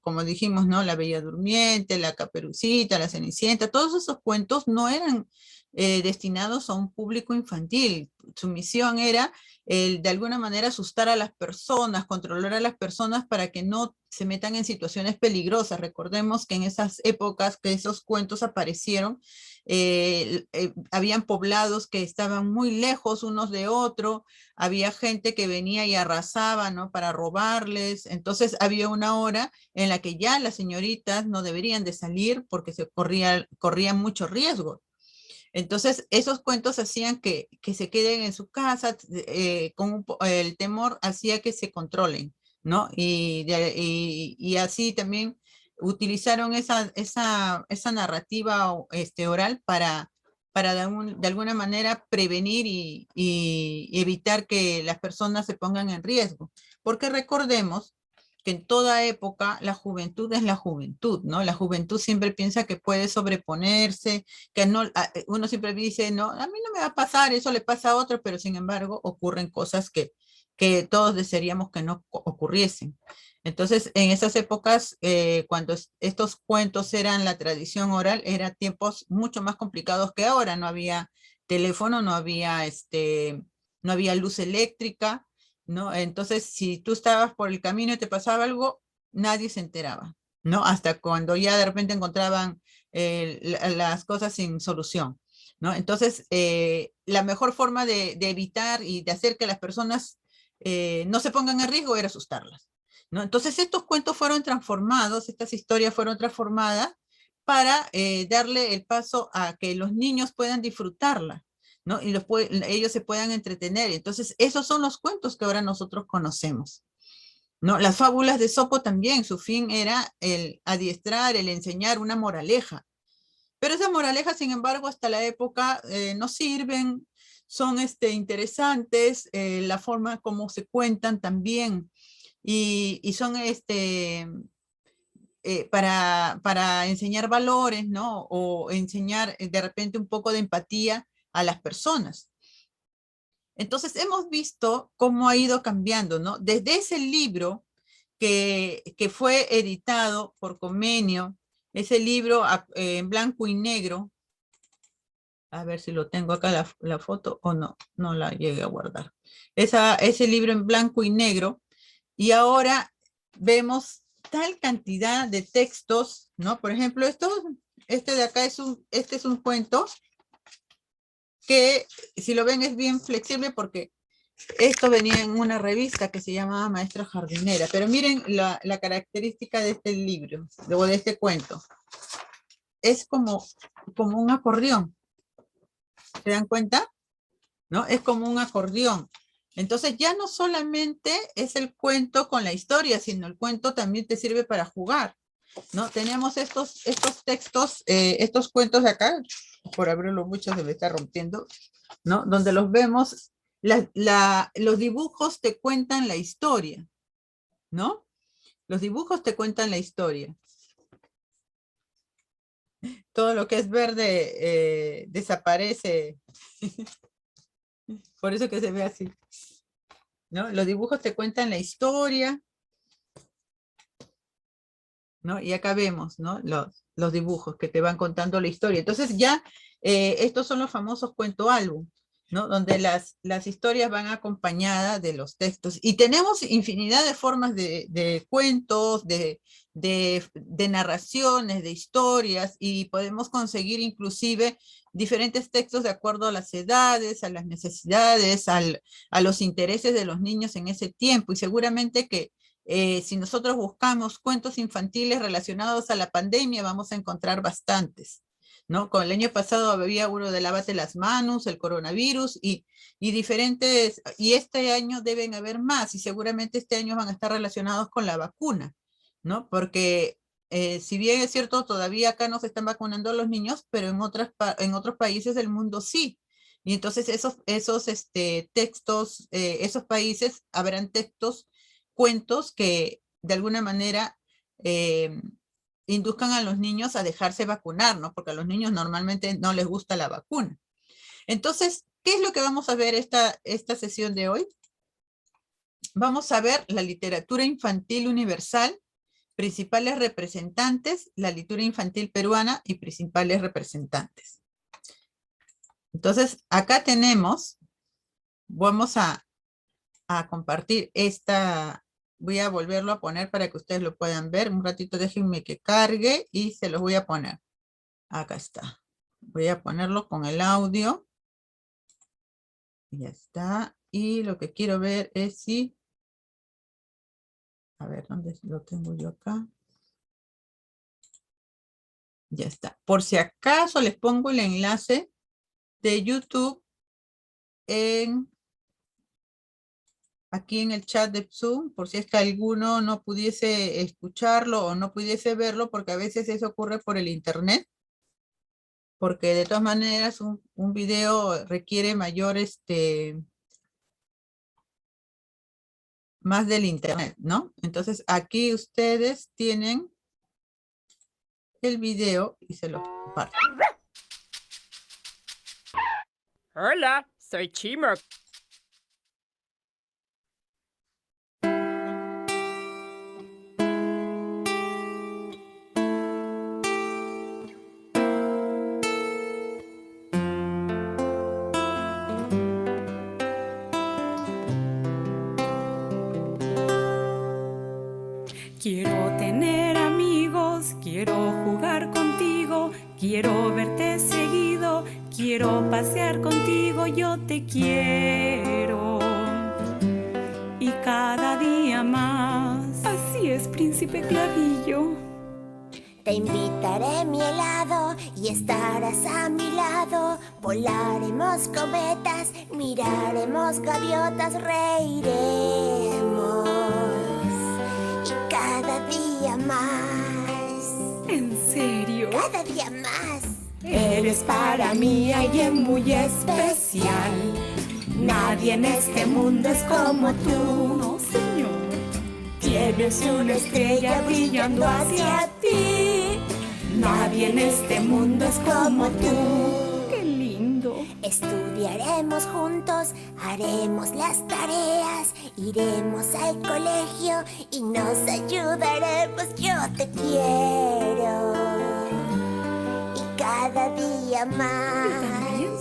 como dijimos, ¿no? La Bella Durmiente, la Caperucita, la Cenicienta, todos esos cuentos no eran destinados a un público infantil. Su misión era de alguna manera asustar a las personas, controlar a las personas para que no se metan en situaciones peligrosas. Recordemos que en esas épocas que esos cuentos aparecieron, habían poblados que estaban muy lejos unos de otros, había gente que venía y arrasaba, ¿no? Para robarles. Entonces había una hora en la que ya las señoritas no deberían de salir porque corrían mucho riesgo. Entonces, esos cuentos hacían que se queden en su casa, el temor hacía que se controlen, ¿no? Y así también utilizaron esa narrativa oral para de alguna manera prevenir y evitar que las personas se pongan en riesgo. Porque recordemos que en toda época la juventud es la juventud, ¿no? La juventud siempre piensa que puede sobreponerse, que no, uno siempre dice, no, a mí no me va a pasar, eso le pasa a otro, pero sin embargo ocurren cosas que todos desearíamos que no ocurriesen. Entonces, en esas épocas, cuando estos cuentos eran la tradición oral, eran tiempos mucho más complicados que ahora. No había teléfono, no había luz eléctrica, ¿no? Entonces, si tú estabas por el camino y te pasaba algo, nadie se enteraba, ¿no? Hasta cuando ya de repente encontraban las cosas sin solución, ¿no? Entonces, la mejor forma de evitar y de hacer que las personas no se pongan en riesgo era asustarlas, ¿no? Entonces, estos cuentos fueron transformados, estas historias fueron transformadas para darle el paso a que los niños puedan disfrutarla, ¿no? Y ellos se puedan entretener. Entonces, esos son los cuentos que ahora nosotros conocemos, ¿no? Las fábulas de Esopo también, su fin era el adiestrar, el enseñar una moraleja. Pero esas moralejas, sin embargo, hasta la época no sirven, son interesantes, la forma como se cuentan también, y son para enseñar valores, ¿no? O enseñar de repente un poco de empatía a las personas. Entonces hemos visto cómo ha ido cambiando, ¿no? Desde ese libro que fue editado por Comenio, ese libro en blanco y negro, A ver si lo tengo acá la foto o no, no la llegué a guardar. Ese libro en blanco y negro. Y ahora vemos tal cantidad de textos, ¿no? Por ejemplo, este de acá es un cuento que, si lo ven, es bien flexible porque esto venía en una revista que se llamaba Maestra Jardinera. Pero miren la característica de este libro, luego de este cuento. Es como un acordeón. ¿Se dan cuenta? ¿No? Es como un acordeón. Entonces ya no solamente es el cuento con la historia, sino el cuento también te sirve para jugar, ¿no? Tenemos estos textos, estos cuentos de acá, por abrirlo mucho se me está rompiendo, ¿no? Donde los vemos, los dibujos te cuentan la historia, ¿no? Los dibujos te cuentan la historia. Todo lo que es verde desaparece. Por eso que se ve así, ¿no? Los dibujos te cuentan la historia, ¿no? Y acá vemos, ¿no? Los dibujos que te van contando la historia. Entonces ya, estos son los famosos cuento álbum, ¿no? Donde las historias van acompañadas de los textos. Y tenemos infinidad de formas de cuentos, de narraciones, de historias, y podemos conseguir inclusive diferentes textos de acuerdo a las edades, a las necesidades, a los intereses de los niños en ese tiempo. Y seguramente que si nosotros buscamos cuentos infantiles relacionados a la pandemia, vamos a encontrar bastantes, ¿no? Con el año pasado había uno de lávate las manos, el coronavirus y diferentes, y este año deben haber más, y seguramente este año van a estar relacionados con la vacuna, ¿no? Porque si bien es cierto, todavía acá no se están vacunando a los niños, pero en otros países del mundo sí. Y entonces esos textos, esos países habrán textos, cuentos que de alguna manera induzcan a los niños a dejarse vacunar, ¿no? Porque a los niños normalmente no les gusta la vacuna. Entonces, ¿qué es lo que vamos a ver esta sesión de hoy? Vamos a ver la literatura infantil universal, principales representantes, la literatura infantil peruana y principales representantes. Entonces, acá tenemos, vamos a compartir voy a volverlo a poner para que ustedes lo puedan ver. Un ratito déjenme que cargue y se los voy a poner. Acá está. Voy a ponerlo con el audio. Ya está. Y lo que quiero ver es si... A ver, ¿dónde lo tengo yo acá? Ya está. Por si acaso les pongo el enlace de YouTube aquí en el chat de Zoom, por si es que alguno no pudiese escucharlo o no pudiese verlo, porque a veces eso ocurre por el internet, porque de todas maneras un video requiere mayor, más del internet, ¿no? Entonces aquí ustedes tienen el video y se lo comparto. Hola, soy Chimo. Quiero tener amigos, quiero jugar contigo, quiero verte seguido, quiero pasear contigo, yo te quiero. Y cada día más, así es, príncipe Clavillo. Te invitaré a mi helado y estarás a mi lado. Volaremos cometas, miraremos gaviotas, reiremos. Y cada día más. ¿En serio? Cada día más. Eres para mí alguien muy especial. Nadie en este mundo es como tú. No, señor. Tienes una estrella brillando hacia ti. Nadie en este mundo es como tú. ¡Qué lindo! Estudiaremos juntos, haremos las tareas, iremos al colegio y nos ayudaremos. Yo te quiero. Y cada día más.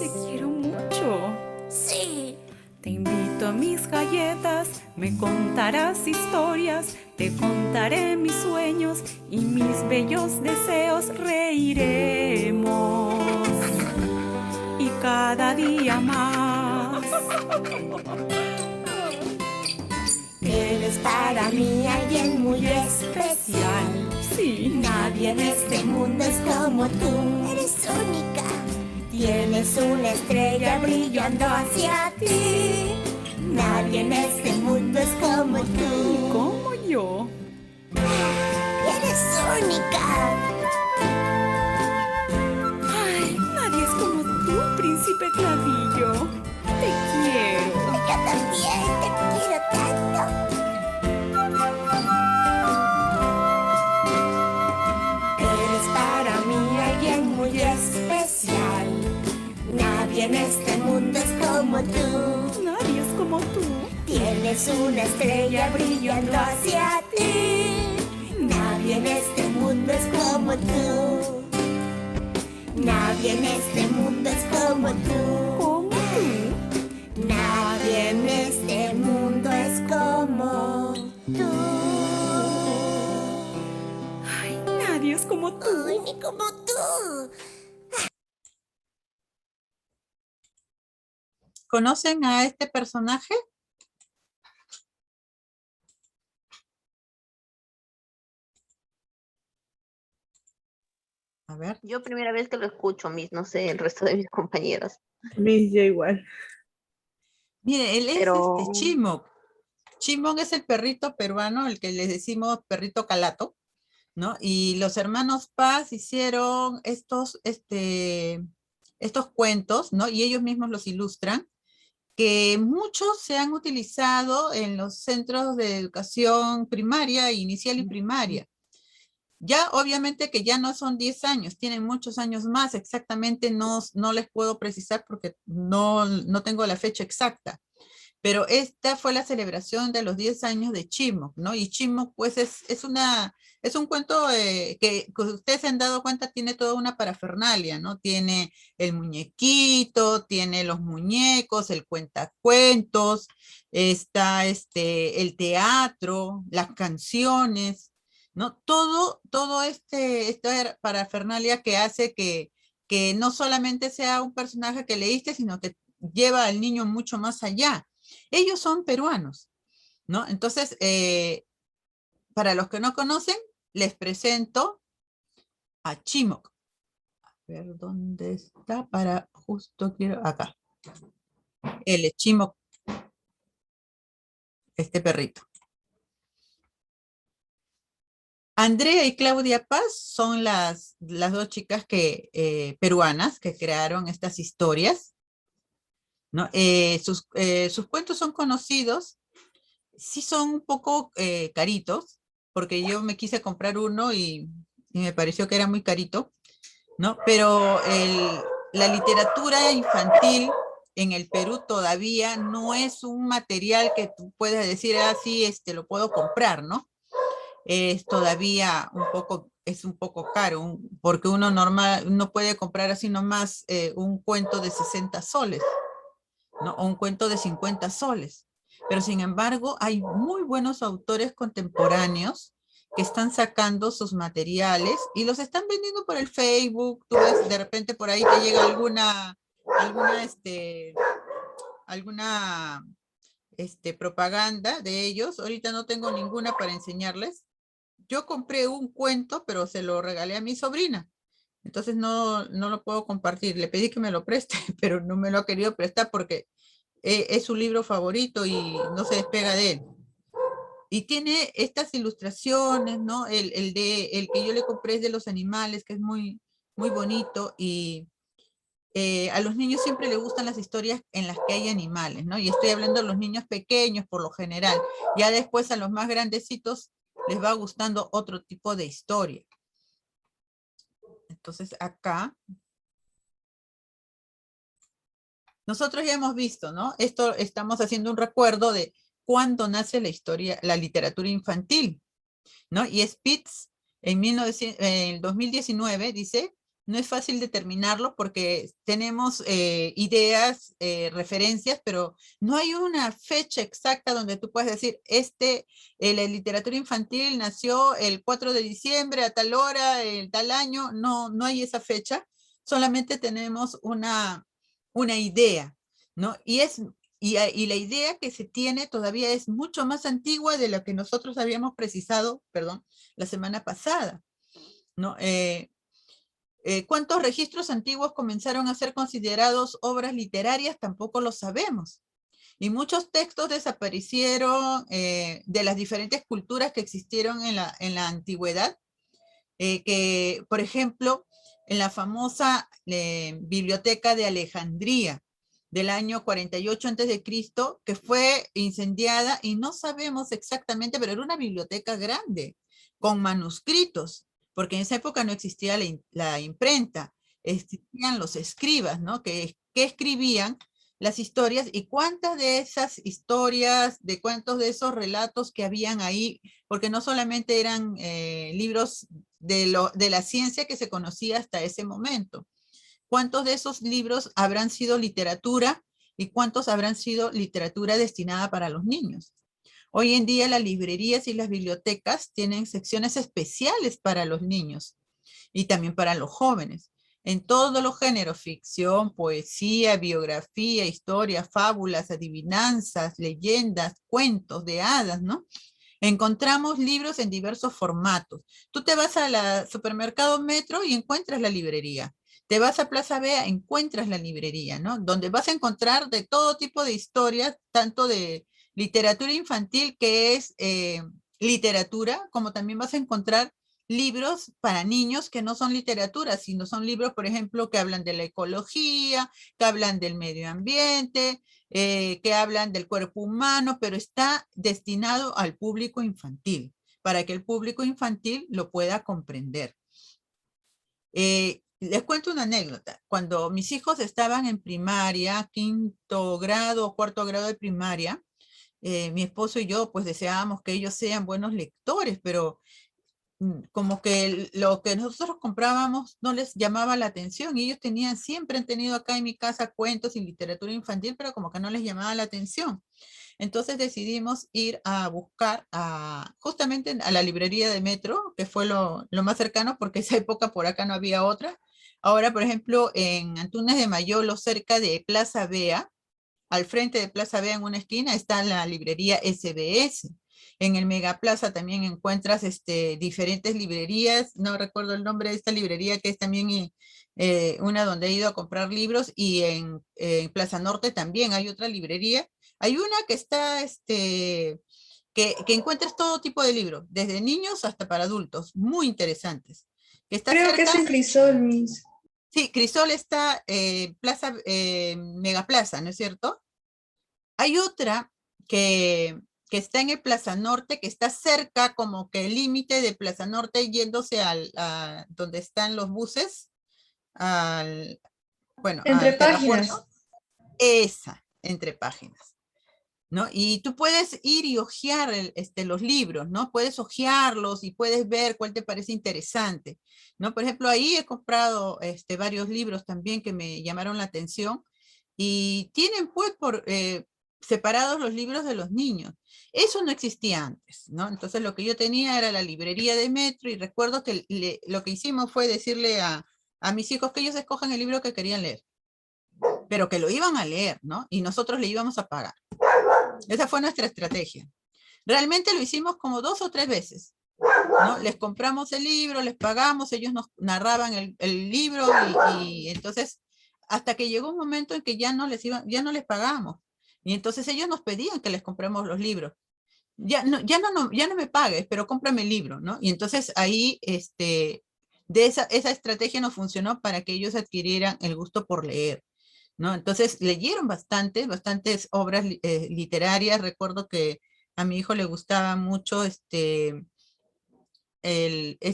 gusto mis galletas, me contarás historias, te contaré mis sueños y mis bellos deseos reiremos. Y cada día más. Eres para mí alguien muy especial. Sí. Nadie en este mundo es como tú. Eres única. Tienes una estrella brillando hacia ti. Nadie en este mundo es como tú. Como yo. Eres única. Ay, nadie es como tú, príncipe Clavillo. Te quiero. Yo también te quiero tanto. Eres para mí alguien muy especial. Nadie en este mundo es como tú. Nadie es como tú. Tienes una estrella brillando hacia ti. Nadie en este mundo es como tú. Nadie en este mundo es como tú. ¿Cómo tú? Nadie en este mundo es como tú. Ay, nadie es como tú. Ay, ni como tú. ¿Conocen a este personaje? A ver. Yo primera vez que lo escucho, no sé, el resto de mis compañeros. Miss, yo igual. Mire, él es Pero- Chimok. Chimok es el perrito peruano, el que les decimos perrito calato, ¿no? Y los hermanos Paz hicieron estos cuentos, ¿no? Y ellos mismos los ilustran, que muchos se han utilizado en los centros de educación primaria, inicial y primaria. Ya obviamente que ya no son 10 años, tienen muchos años más, exactamente no les puedo precisar porque no tengo la fecha exacta. Pero esta fue la celebración de los 10 años de Chimok, ¿no? Y Chimok, pues, es un cuento que ustedes se han dado cuenta, tiene toda una parafernalia, ¿no? Tiene el muñequito, tiene los muñecos, el cuentacuentos, está el teatro, las canciones, ¿no? Todo esta parafernalia que hace que no solamente sea un personaje que leíste, sino que lleva al niño mucho más allá. Ellos son peruanos, ¿no? Entonces, para los que no conocen, les presento a Chimok. A ver, ¿dónde está? Justo quiero, acá. Él es Chimok, este perrito. Andrea y Claudia Paz son las dos chicas peruanas que crearon estas historias, ¿no? Sus cuentos son conocidos, sí son un poco caritos, porque yo me quise comprar uno y me pareció que era muy carito, ¿no? Pero la literatura infantil en el Perú todavía no es un material que tú puedas decir, sí, lo puedo comprar, ¿no? Es todavía es un poco caro, porque uno no puede comprar así nomás un cuento de 60 soles, ¿no? O un cuento de 50 soles. Pero sin embargo, hay muy buenos autores contemporáneos que están sacando sus materiales y los están vendiendo por el Facebook. Tú ves, de repente por ahí te llega alguna propaganda de ellos. Ahorita no tengo ninguna para enseñarles. Yo compré un cuento, pero se lo regalé a mi sobrina. Entonces no lo puedo compartir. Le pedí que me lo preste, pero no me lo ha querido prestar porque es su libro favorito y no se despega de él. Y tiene estas ilustraciones, ¿no? El que yo le compré es de los animales, que es muy, muy bonito. Y a los niños siempre les gustan las historias en las que hay animales, ¿no? Y estoy hablando de los niños pequeños por lo general. Ya después a los más grandecitos les va gustando otro tipo de historia. Entonces acá nosotros ya hemos visto, ¿no? Esto estamos haciendo un recuerdo de cuándo nace la literatura infantil, ¿no? Y Spitz en el 2019 dice no es fácil determinarlo porque tenemos ideas, referencias, pero no hay una fecha exacta donde tú puedas decir, la literatura infantil nació el 4 de diciembre a tal hora, el tal año. No, no hay esa fecha, solamente tenemos una idea, ¿no? Y la idea que se tiene todavía es mucho más antigua de lo que nosotros habíamos precisado, perdón, la semana pasada, ¿no? ¿Cuántos registros antiguos comenzaron a ser considerados obras literarias? Tampoco lo sabemos. Y muchos textos desaparecieron de las diferentes culturas que existieron en la antigüedad, que, por ejemplo, en la famosa Biblioteca de Alejandría del año 48 a.C., que fue incendiada y no sabemos exactamente, pero era una biblioteca grande, con manuscritos, porque en esa época no existía la imprenta, existían los escribas, ¿no? Que escribían las historias, y cuántas de esas historias, de cuántos de esos relatos que habían ahí, porque no solamente eran libros de la ciencia que se conocía hasta ese momento. ¿Cuántos de esos libros habrán sido literatura y cuántos habrán sido literatura destinada para los niños? Hoy en día las librerías y las bibliotecas tienen secciones especiales para los niños y también para los jóvenes. En todos los géneros: ficción, poesía, biografía, historia, fábulas, adivinanzas, leyendas, cuentos de hadas, ¿no? Encontramos libros en diversos formatos. Tú te vas al supermercado Metro y encuentras la librería. Te vas a Plaza Vea, encuentras la librería, ¿no? Donde vas a encontrar de todo tipo de historias, tanto de literatura infantil, que es literatura, como también vas a encontrar libros para niños que no son literatura, sino son libros, por ejemplo, que hablan de la ecología, que hablan del medio ambiente, que hablan del cuerpo humano, pero está destinado al público infantil, para que el público infantil lo pueda comprender. Les cuento una anécdota. Cuando mis hijos estaban en primaria, 5º grado o 4º grado de primaria, mi esposo y yo pues deseábamos que ellos sean buenos lectores, pero como que lo que nosotros comprábamos no les llamaba la atención, y ellos siempre han tenido acá en mi casa cuentos y literatura infantil, pero como que no les llamaba la atención. Entonces decidimos ir a buscar justamente a la librería de Metro, que fue lo más cercano, porque esa época por acá no había otra. Ahora, por ejemplo, en Antunes de Mayolo, cerca de Plaza Vea, al frente de Plaza Vea, en una esquina, está la librería SBS. En el Megaplaza también encuentras diferentes librerías. No recuerdo el nombre de esta librería, que es también una donde he ido a comprar libros, y en Plaza Norte también hay otra librería. Hay una que está, que encuentras todo tipo de libros, desde niños hasta para adultos, muy interesantes. Que está Creo cerca, que es en Crisol, Miss. Sí, Crisol está Megaplaza, ¿no es cierto? Hay otra que está en el Plaza Norte, que está cerca, como que el límite de Plaza Norte, yéndose a donde están los buses, Entre al páginas. Terrapuerto. Esa, Entre Páginas, ¿no? Y tú puedes ir y hojear los libros, ¿no? Puedes hojearlos y puedes ver cuál te parece interesante, ¿no? Por ejemplo, ahí he comprado varios libros también que me llamaron la atención, y tienen pues separados los libros de los niños. Eso no existía antes, ¿no? Entonces lo que yo tenía era la librería de Metro, y recuerdo que lo que hicimos fue decirle a mis hijos que ellos escojan el libro que querían leer, pero que lo iban a leer, ¿no? Y nosotros le íbamos a pagar. Esa fue nuestra estrategia. Realmente lo hicimos como 2 o 3 veces, ¿no? Les compramos el libro, les pagamos, ellos nos narraban el libro, y entonces hasta que llegó un momento en que ya no les pagamos. Y entonces ellos nos pedían que les compremos los libros. Ya no me pagues, pero cómprame el libro, ¿no? Y entonces ahí de esa estrategia nos funcionó para que ellos adquirieran el gusto por leer, ¿no? Entonces leyeron bastantes obras literarias. Recuerdo que a mi hijo le gustaba mucho este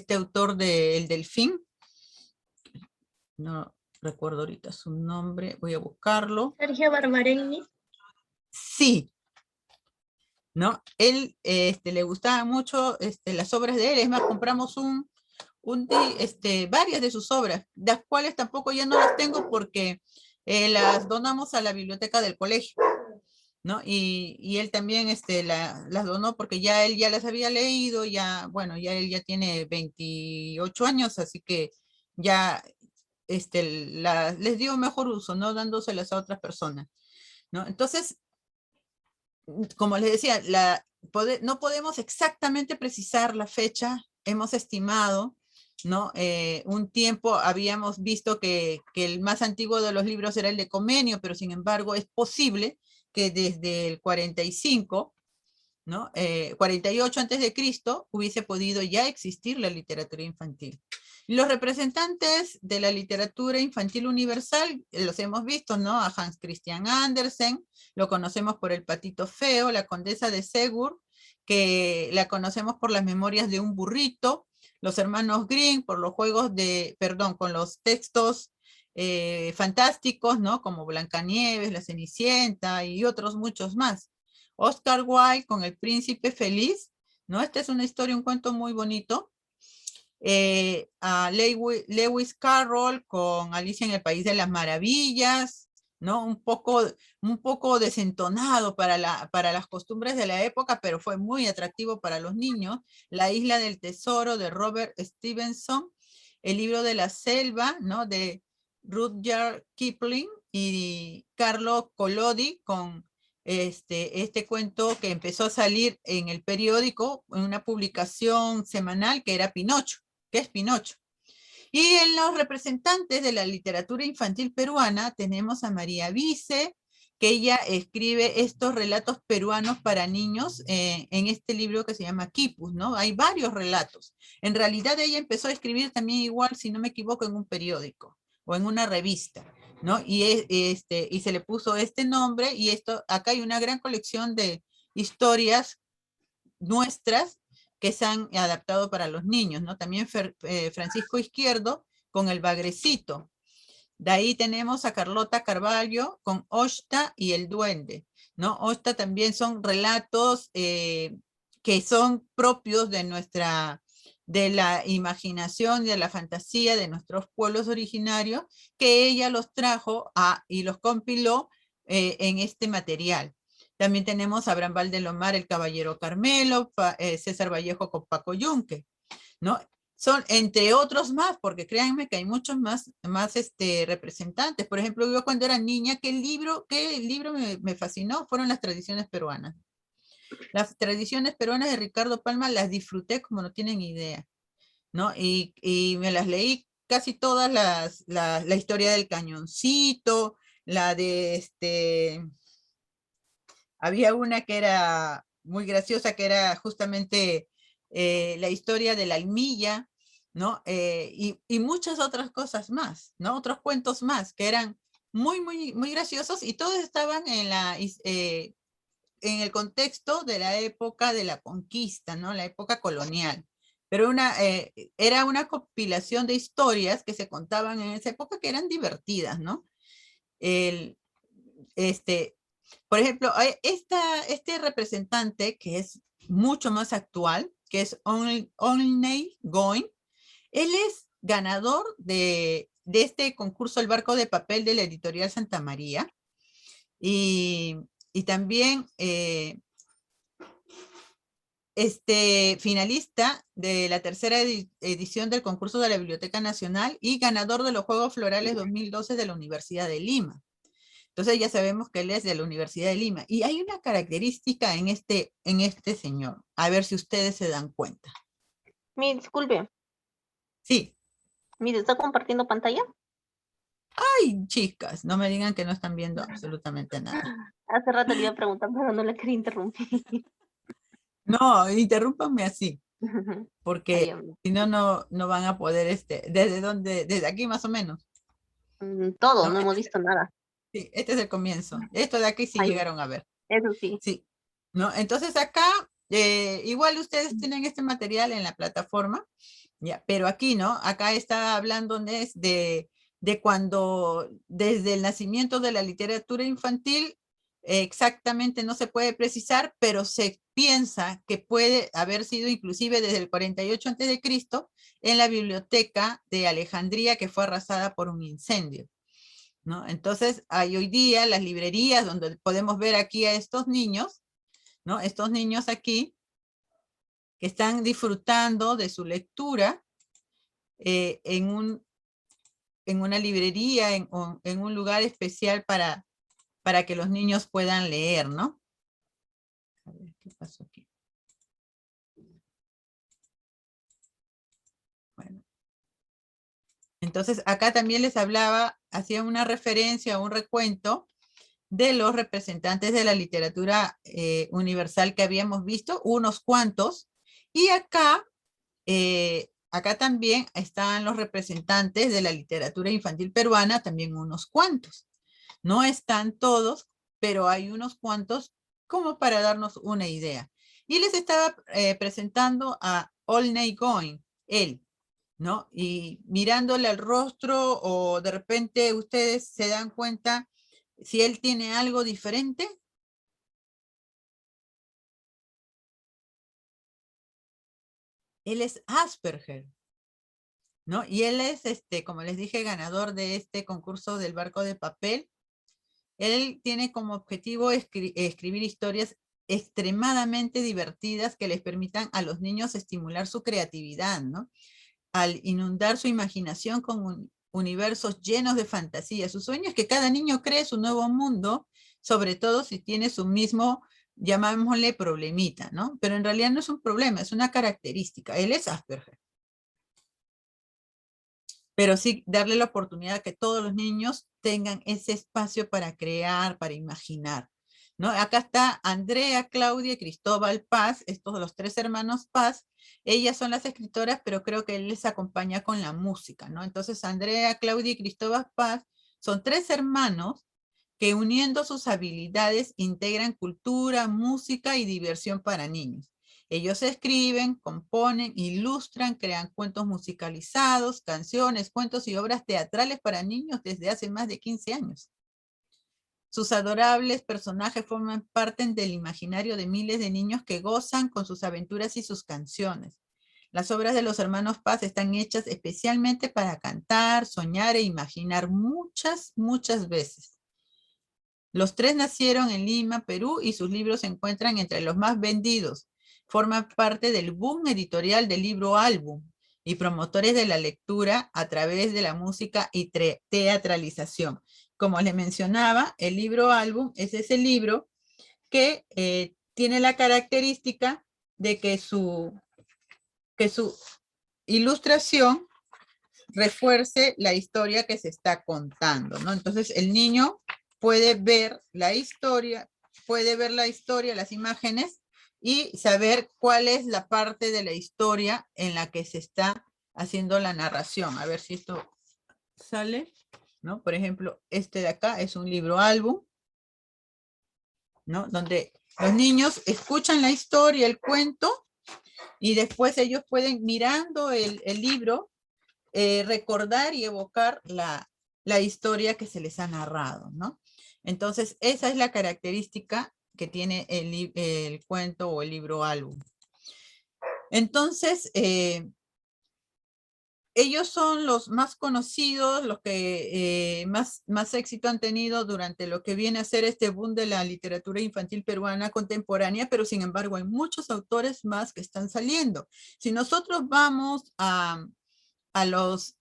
autor de El Delfín. No recuerdo ahorita su nombre, voy a buscarlo. Sergio Barbarenni. Sí, ¿no? Él le gustaba mucho las obras de él. Es más, compramos un varias de sus obras, las cuales tampoco ya no las tengo porque las donamos a la biblioteca del colegio, ¿no? Y él también las donó porque ya él ya las había leído, ya, bueno, ya él ya tiene 28 años, así que ya les dio mejor uso, ¿no? Dándoselas a otras personas, ¿no? Entonces, como les decía, no podemos exactamente precisar la fecha, hemos estimado, ¿no? Un tiempo habíamos visto que el más antiguo de los libros era el de Comenio, pero sin embargo es posible que desde el 45, ¿no? 48 antes de Cristo hubiese podido ya existir la literatura infantil. Los representantes de la literatura infantil universal los hemos visto, ¿no? A Hans Christian Andersen, lo conocemos por El Patito Feo, la Condesa de Segur, que la conocemos por Las Memorias de un Burrito, los hermanos Grimm por los con los textos fantásticos, ¿no? Como Blancanieves, La Cenicienta y otros muchos más. Oscar Wilde con El Príncipe Feliz, ¿no? Esta es una historia, un cuento muy bonito. A Lewis Carroll con Alicia en el País de las Maravillas, ¿no? Un poco desentonado para las costumbres de la época, pero fue muy atractivo para los niños. La Isla del Tesoro de Robert Stevenson, El Libro de la Selva, ¿no? De Rudyard Kipling y Carlo Collodi con este cuento que empezó a salir en el periódico, en una publicación semanal que era Pinocho, que es Pinocho. Y en los representantes de la literatura infantil peruana tenemos a María Vice, que ella escribe estos relatos peruanos para niños en este libro que se llama Quipus, ¿no? Hay varios relatos. En realidad ella empezó a escribir también igual, si no me equivoco, en un periódico o en una revista, ¿no? Y se le puso este nombre, y acá hay una gran colección de historias nuestras que se han adaptado para los niños, ¿no? También Francisco Izquierdo con El Bagrecito. De ahí tenemos a Carlota Carvalho con Oshta y el Duende, ¿no? Oshta también son relatos que son propios de la imaginación, de la fantasía de nuestros pueblos originarios, que ella los trajo y los compiló en este material. También tenemos a Abraham Valdelomar, El Caballero Carmelo, César Vallejo con Paco Yunque, ¿no? Son entre otros más, porque créanme que hay muchos más representantes. Por ejemplo, yo cuando era niña, ¿qué libro me fascinó? Fueron las tradiciones peruanas. Las tradiciones peruanas de Ricardo Palma las disfruté como no tienen idea, ¿no? Y me las leí casi todas, la historia del cañoncito, la de había una que era muy graciosa, que era justamente la historia de la almilla, ¿no? Y muchas otras cosas más, ¿no? Otros cuentos más que eran muy, muy, muy graciosos, y todos estaban en el contexto de la época de la conquista, ¿no? La época colonial. Pero era una compilación de historias que se contaban en esa época que eran divertidas, ¿no? Por ejemplo, este representante que es mucho más actual, que es Olney Goin, él es ganador de este concurso El Barco de Papel de la editorial Santa María, y también finalista de la tercera edición del concurso de la Biblioteca Nacional y ganador de los Juegos Florales 2012 de la Universidad de Lima. Entonces ya sabemos que él es de la Universidad de Lima. Y hay una característica en este señor. A ver si ustedes se dan cuenta. Disculpe. Sí. Mire, ¿está compartiendo pantalla? Ay, chicas, no me digan que no están viendo absolutamente nada. Hace rato le iba a preguntar, pero no le quería interrumpir. No, interrúmpanme así. Porque si no, no van a poder, ¿desde dónde? Desde aquí más o menos. Todo, no hemos visto nada. Sí, este es el comienzo. Esto de aquí sí llegaron a ver. Eso sí. Sí. ¿No? Entonces acá, igual ustedes tienen este material en la plataforma, ya, pero aquí, ¿no? Acá está hablando de cuando, desde el nacimiento de la literatura infantil, exactamente no se puede precisar, pero se piensa que puede haber sido inclusive desde el 48 a.C. en la biblioteca de Alejandría, que fue arrasada por un incendio, ¿no? Entonces hay hoy día las librerías donde podemos ver aquí a estos niños, ¿no? Estos niños aquí que están disfrutando de su lectura en una librería, en un lugar especial para que los niños puedan leer, ¿no? A ver, ¿qué pasó aquí? Bueno. Entonces, acá también les hablaba, hacía una referencia, un recuento de los representantes de la literatura universal que habíamos visto, unos cuantos, y acá también están los representantes de la literatura infantil peruana, también unos cuantos. No están todos, pero hay unos cuantos como para darnos una idea. Y les estaba presentando a Olney Going, él, ¿no? Y mirándole al rostro, o de repente ustedes se dan cuenta si él tiene algo diferente. Él es Asperger, ¿no? Y él es, como les dije, ganador de este concurso del barco de papel. Él tiene como objetivo escribir historias extremadamente divertidas que les permitan a los niños estimular su creatividad, ¿no? Al inundar su imaginación con universos llenos de fantasía. Su sueño es que cada niño cree su nuevo mundo, sobre todo si tiene su mismo, llamémosle, problemita, ¿no? Pero en realidad no es un problema, es una característica. Él es Asperger. Pero sí darle la oportunidad a que todos los niños tengan ese espacio para crear, para imaginar, ¿no? Acá está Andrea, Claudia y Cristóbal Paz, estos los 3 hermanos Paz. Ellas son las escritoras, pero creo que él les acompaña con la música, ¿no? Entonces Andrea, Claudia y Cristóbal Paz son 3 hermanos que, uniendo sus habilidades, integran cultura, música y diversión para niños. Ellos escriben, componen, ilustran, crean cuentos musicalizados, canciones, cuentos y obras teatrales para niños desde hace más de 15 años. Sus adorables personajes forman parte del imaginario de miles de niños que gozan con sus aventuras y sus canciones. Las obras de los hermanos Paz están hechas especialmente para cantar, soñar e imaginar muchas, muchas veces. Los 3 nacieron en Lima, Perú, y sus libros se encuentran entre los más vendidos. Forman parte del boom editorial del libro álbum y promotores de la lectura a través de la música y teatralización. Como les mencionaba, el libro álbum es ese libro que tiene la característica de que su ilustración refuerce la historia que se está contando, ¿no? Entonces el niño puede ver la historia, las imágenes, y saber cuál es la parte de la historia en la que se está haciendo la narración. A ver si esto sale, ¿no? Por ejemplo, este de acá es un libro álbum, ¿no? Donde los niños escuchan la historia, el cuento, y después ellos pueden, mirando el libro, recordar y evocar la historia que se les ha narrado, ¿no? Entonces, esa es la característica que tiene el cuento o el libro álbum. Entonces, ellos son los más conocidos, los que más éxito han tenido durante lo que viene a ser este boom de la literatura infantil peruana contemporánea, pero sin embargo hay muchos autores más que están saliendo. Si nosotros vamos a los,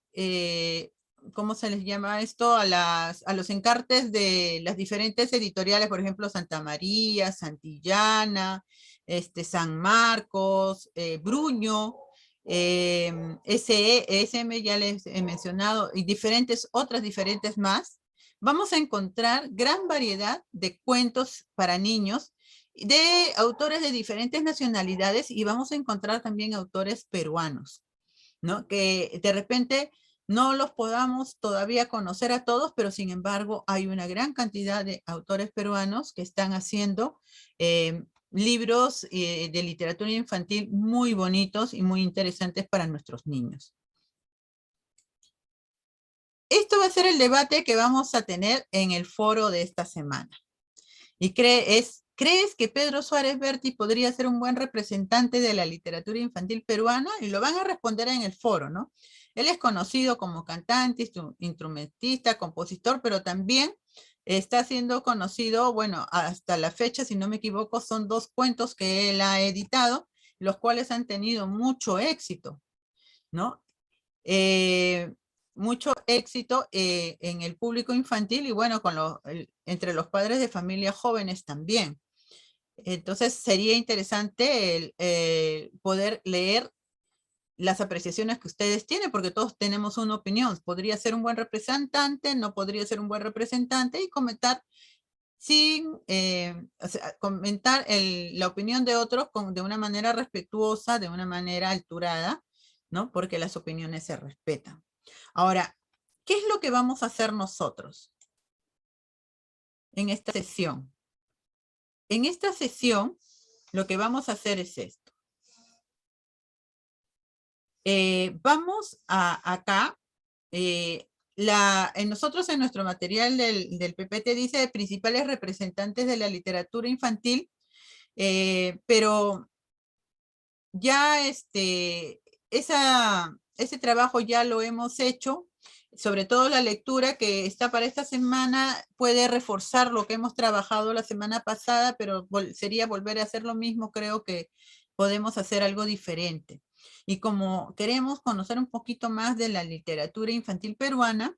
¿cómo se les llama esto? A los encartes de las diferentes editoriales, por ejemplo, Santa María, Santillana, San Marcos, Bruño, SM ya les he mencionado, y otras diferentes más, vamos a encontrar gran variedad de cuentos para niños de autores de diferentes nacionalidades, y vamos a encontrar también autores peruanos, ¿no? Que de repente no los podamos todavía conocer a todos, pero sin embargo hay una gran cantidad de autores peruanos que están haciendo libros de literatura infantil muy bonitos y muy interesantes para nuestros niños. Esto va a ser el debate que vamos a tener en el foro de esta semana. ¿Y crees que Pedro Suárez Berti podría ser un buen representante de la literatura infantil peruana? Y lo van a responder en el foro, ¿no? Él es conocido como cantante, instrumentista, compositor, pero también está siendo conocido, bueno, hasta la fecha, si no me equivoco, son 2 cuentos que él ha editado, los cuales han tenido mucho éxito, ¿no? Mucho éxito en el público infantil y bueno, entre los padres de familia jóvenes también. Entonces sería interesante poder leer las apreciaciones que ustedes tienen, porque todos tenemos una opinión. Podría ser un buen representante, no podría ser un buen representante, y comentar comentar la opinión de otros de una manera respetuosa, de una manera alturada, ¿no? Porque las opiniones se respetan. Ahora, ¿qué es lo que vamos a hacer nosotros en esta sesión? En esta sesión, lo que vamos a hacer es esto. Vamos acá, nosotros en nuestro material del PPT dice principales representantes de la literatura infantil, pero ya ese trabajo ya lo hemos hecho, sobre todo la lectura que está para esta semana puede reforzar lo que hemos trabajado la semana pasada, pero sería volver a hacer lo mismo. Creo que podemos hacer algo diferente. Y como queremos conocer un poquito más de la literatura infantil peruana,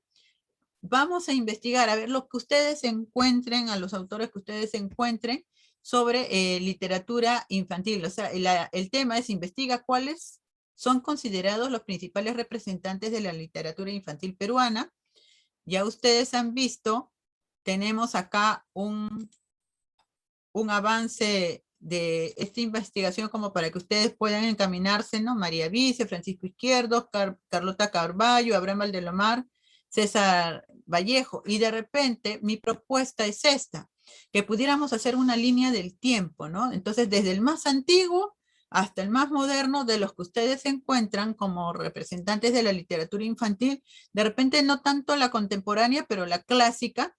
vamos a investigar, a ver lo que ustedes encuentren, a los autores que ustedes encuentren sobre literatura infantil. O sea, el tema es investiga cuáles son considerados los principales representantes de la literatura infantil peruana. Ya ustedes han visto, tenemos acá un avance de esta investigación como para que ustedes puedan encaminarse, ¿no? María Vice, Francisco Izquierdo, Carlota Carballo, Abraham Valdelomar, César Vallejo. Y de repente mi propuesta es esta, que pudiéramos hacer una línea del tiempo, ¿no? Entonces, desde el más antiguo hasta el más moderno, de los que ustedes encuentran como representantes de la literatura infantil, de repente no tanto la contemporánea, pero la clásica,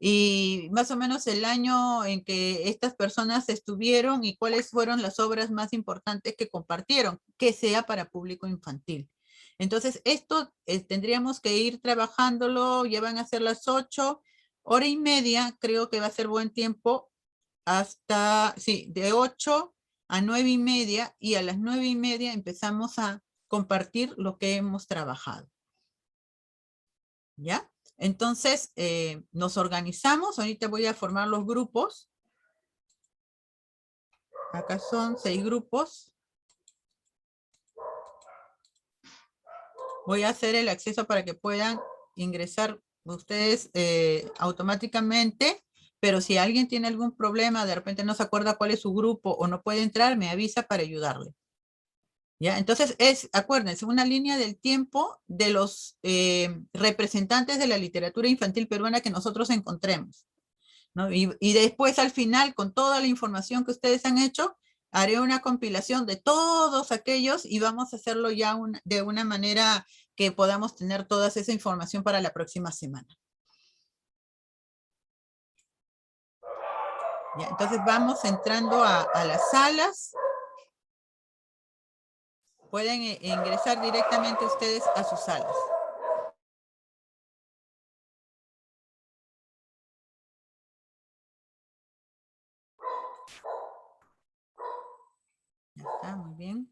y más o menos el año en que estas personas estuvieron y cuáles fueron las obras más importantes que compartieron, que sea para público infantil. Entonces, esto tendríamos que ir trabajándolo, ya van a ser las 8, hora y media, creo que va a ser buen tiempo, hasta, sí, de 8 a 9 y media, y a las 9 y media empezamos a compartir lo que hemos trabajado. ¿Ya? Entonces, nos organizamos. Ahorita voy a formar los grupos. Acá son 6 grupos. Voy a hacer el acceso para que puedan ingresar ustedes automáticamente, pero si alguien tiene algún problema, de repente no se acuerda cuál es su grupo o no puede entrar, me avisa para ayudarle. ¿Ya? Entonces, acuérdense, una línea del tiempo de los representantes de la literatura infantil peruana que nosotros encontremos, ¿no? Y después, al final, con toda la información que ustedes han hecho, haré una compilación de todos aquellos y vamos a hacerlo ya de una manera que podamos tener toda esa información para la próxima semana. ¿Ya? Entonces, vamos entrando a las salas. Pueden ingresar directamente ustedes a sus salas. Ya está, muy bien.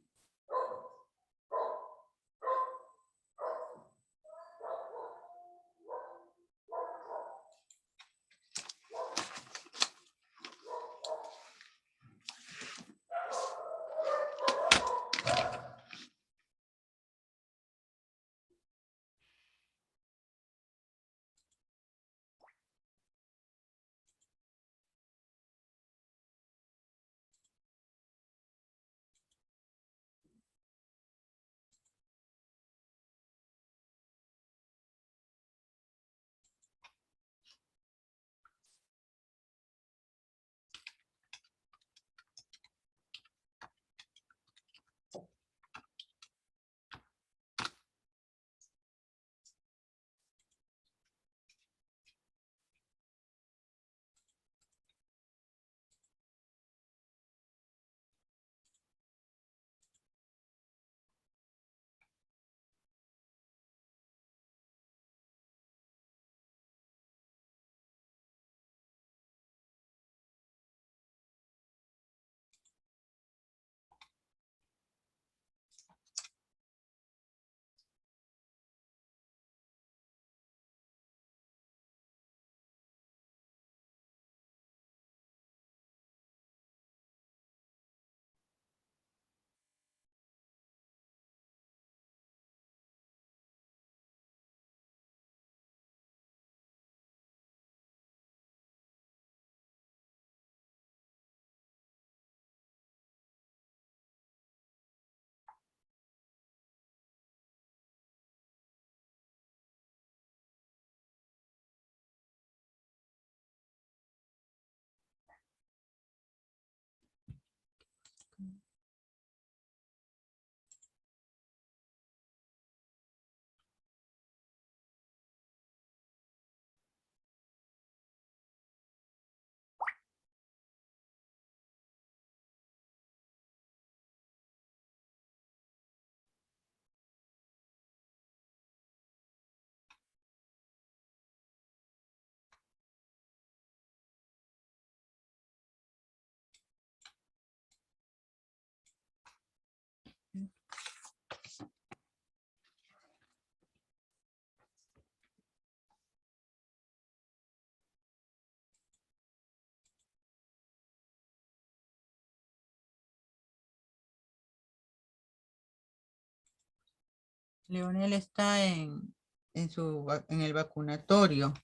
Leonel está en el vacunatorio.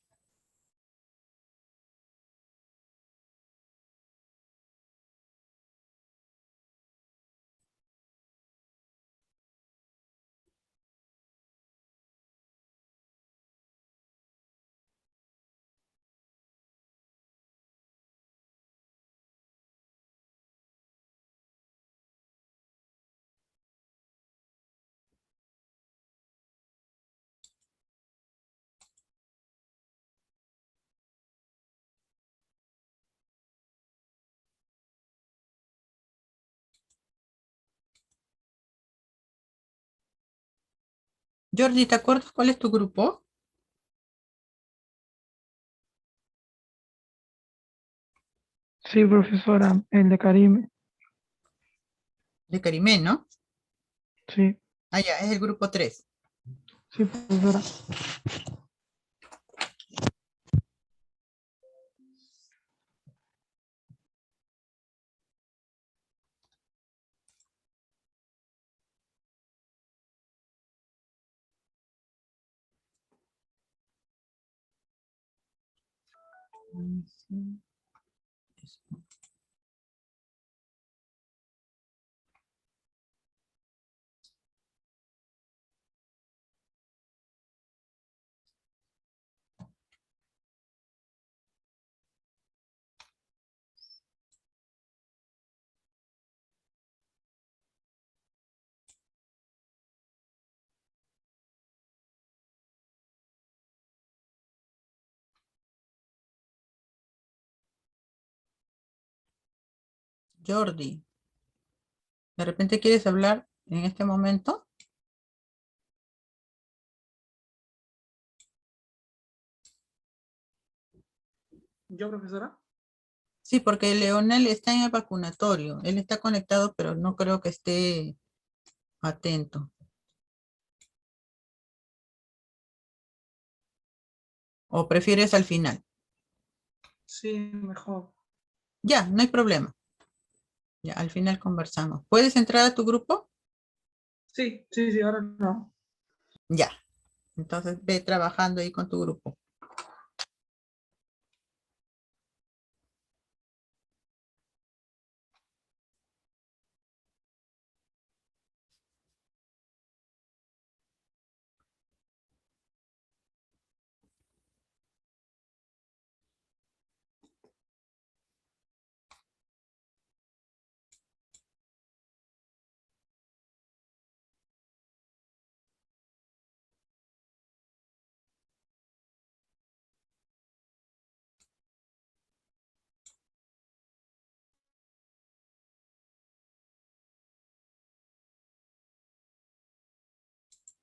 Jordi, ¿te acuerdas cuál es tu grupo? Sí, profesora, el de Karime. De Carimé, ¿no? Sí, Ah, ya, es el grupo 3. sí, profesora. Jordi, ¿de repente quieres hablar en este momento? ¿Yo, profesora? Sí, porque Leonel está en el vacunatorio. Él está conectado, pero no creo que esté atento. ¿O prefieres al final? Sí, mejor. Ya, no hay problema. Ya, al final conversamos. ¿Puedes entrar a tu grupo? Sí, sí, sí, ahora no. Ya. Entonces ve trabajando ahí con tu grupo.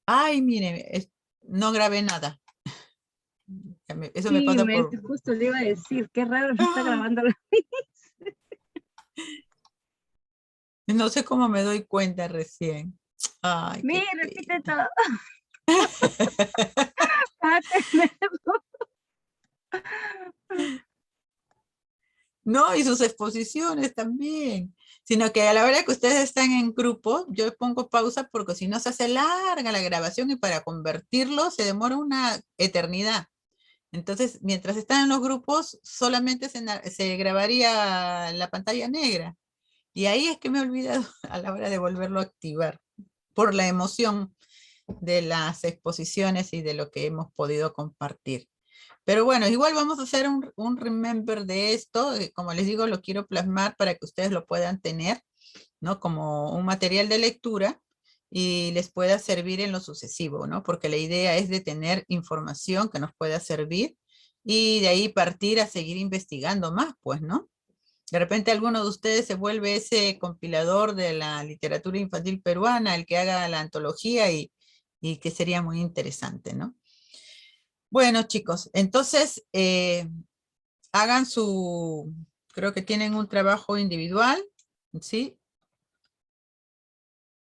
Ay, mire, no grabé nada. Eso me Sí, pasa por... justo le iba a decir, qué raro no está grabando la No sé cómo me doy cuenta recién. Ay, qué Mira, repite pena. todo. Para tenerlo. No, y sus exposiciones también. Sino que a la hora que ustedes están en grupo, yo pongo pausa porque si no se hace larga la grabación y para convertirlo se demora una eternidad. Entonces, mientras están en los grupos, solamente se grabaría la pantalla negra. Y ahí es que me he olvidado a la hora de volverlo a activar por la emoción de las exposiciones y de lo que hemos podido compartir. Pero bueno, igual vamos a hacer un remember de esto. Como les digo, lo quiero plasmar para que ustedes lo puedan tener, ¿no? Como un material de lectura y les pueda servir en lo sucesivo, ¿no? Porque la idea es de tener información que nos pueda servir y de ahí partir a seguir investigando más, pues, ¿no? De repente alguno de ustedes se vuelve ese compilador de la literatura infantil peruana, el que haga la antología y que sería muy interesante, ¿no? Bueno, chicos, entonces hagan creo que tienen un trabajo individual, ¿sí?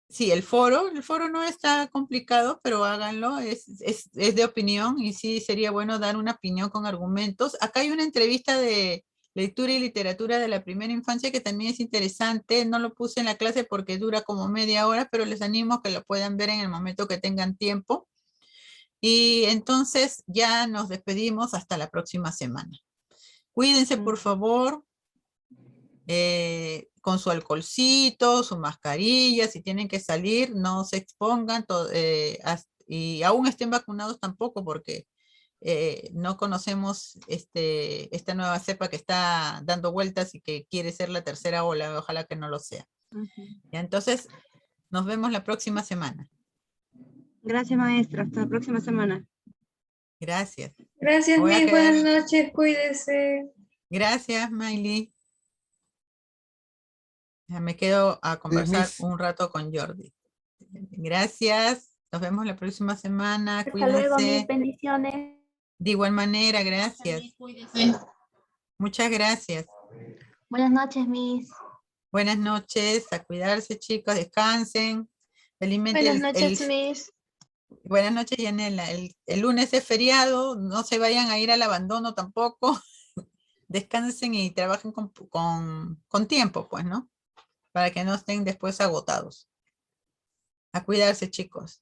Sí, el foro no está complicado, pero háganlo, es de opinión y sí sería bueno dar una opinión con argumentos. Acá hay una entrevista de lectura y literatura de la primera infancia, que también es interesante. No lo puse en la clase porque dura como media hora, pero les animo a que lo puedan ver en el momento que tengan tiempo. Y entonces ya nos despedimos hasta la próxima semana. Cuídense, por favor, con su alcoholcito, su mascarilla. Si tienen que salir, no se expongan y aún estén vacunados tampoco, porque no conocemos esta nueva cepa que está dando vueltas y que quiere ser la tercera ola. Ojalá que no lo sea. Ya, entonces, nos vemos la próxima semana. Gracias, maestra. Hasta la próxima semana. Gracias. Gracias, Voy a Miss. quedar- Buenas noches. Cuídese. Gracias, Miley. Ya me quedo a conversar un rato con Jordi. Gracias. Nos vemos la próxima semana. Hasta luego, mis Cuídense. bendiciones. De igual manera, gracias. Muchas gracias. Buenas noches, Miss. Buenas noches. A cuidarse, chicos. Descansen. Felizmente Buenas noches, Miss. Buenas noches, Yanela. El lunes es feriado. No se vayan a ir al abandono tampoco. Descansen y trabajen con tiempo, pues, ¿no? Para que no estén después agotados. A cuidarse, chicos.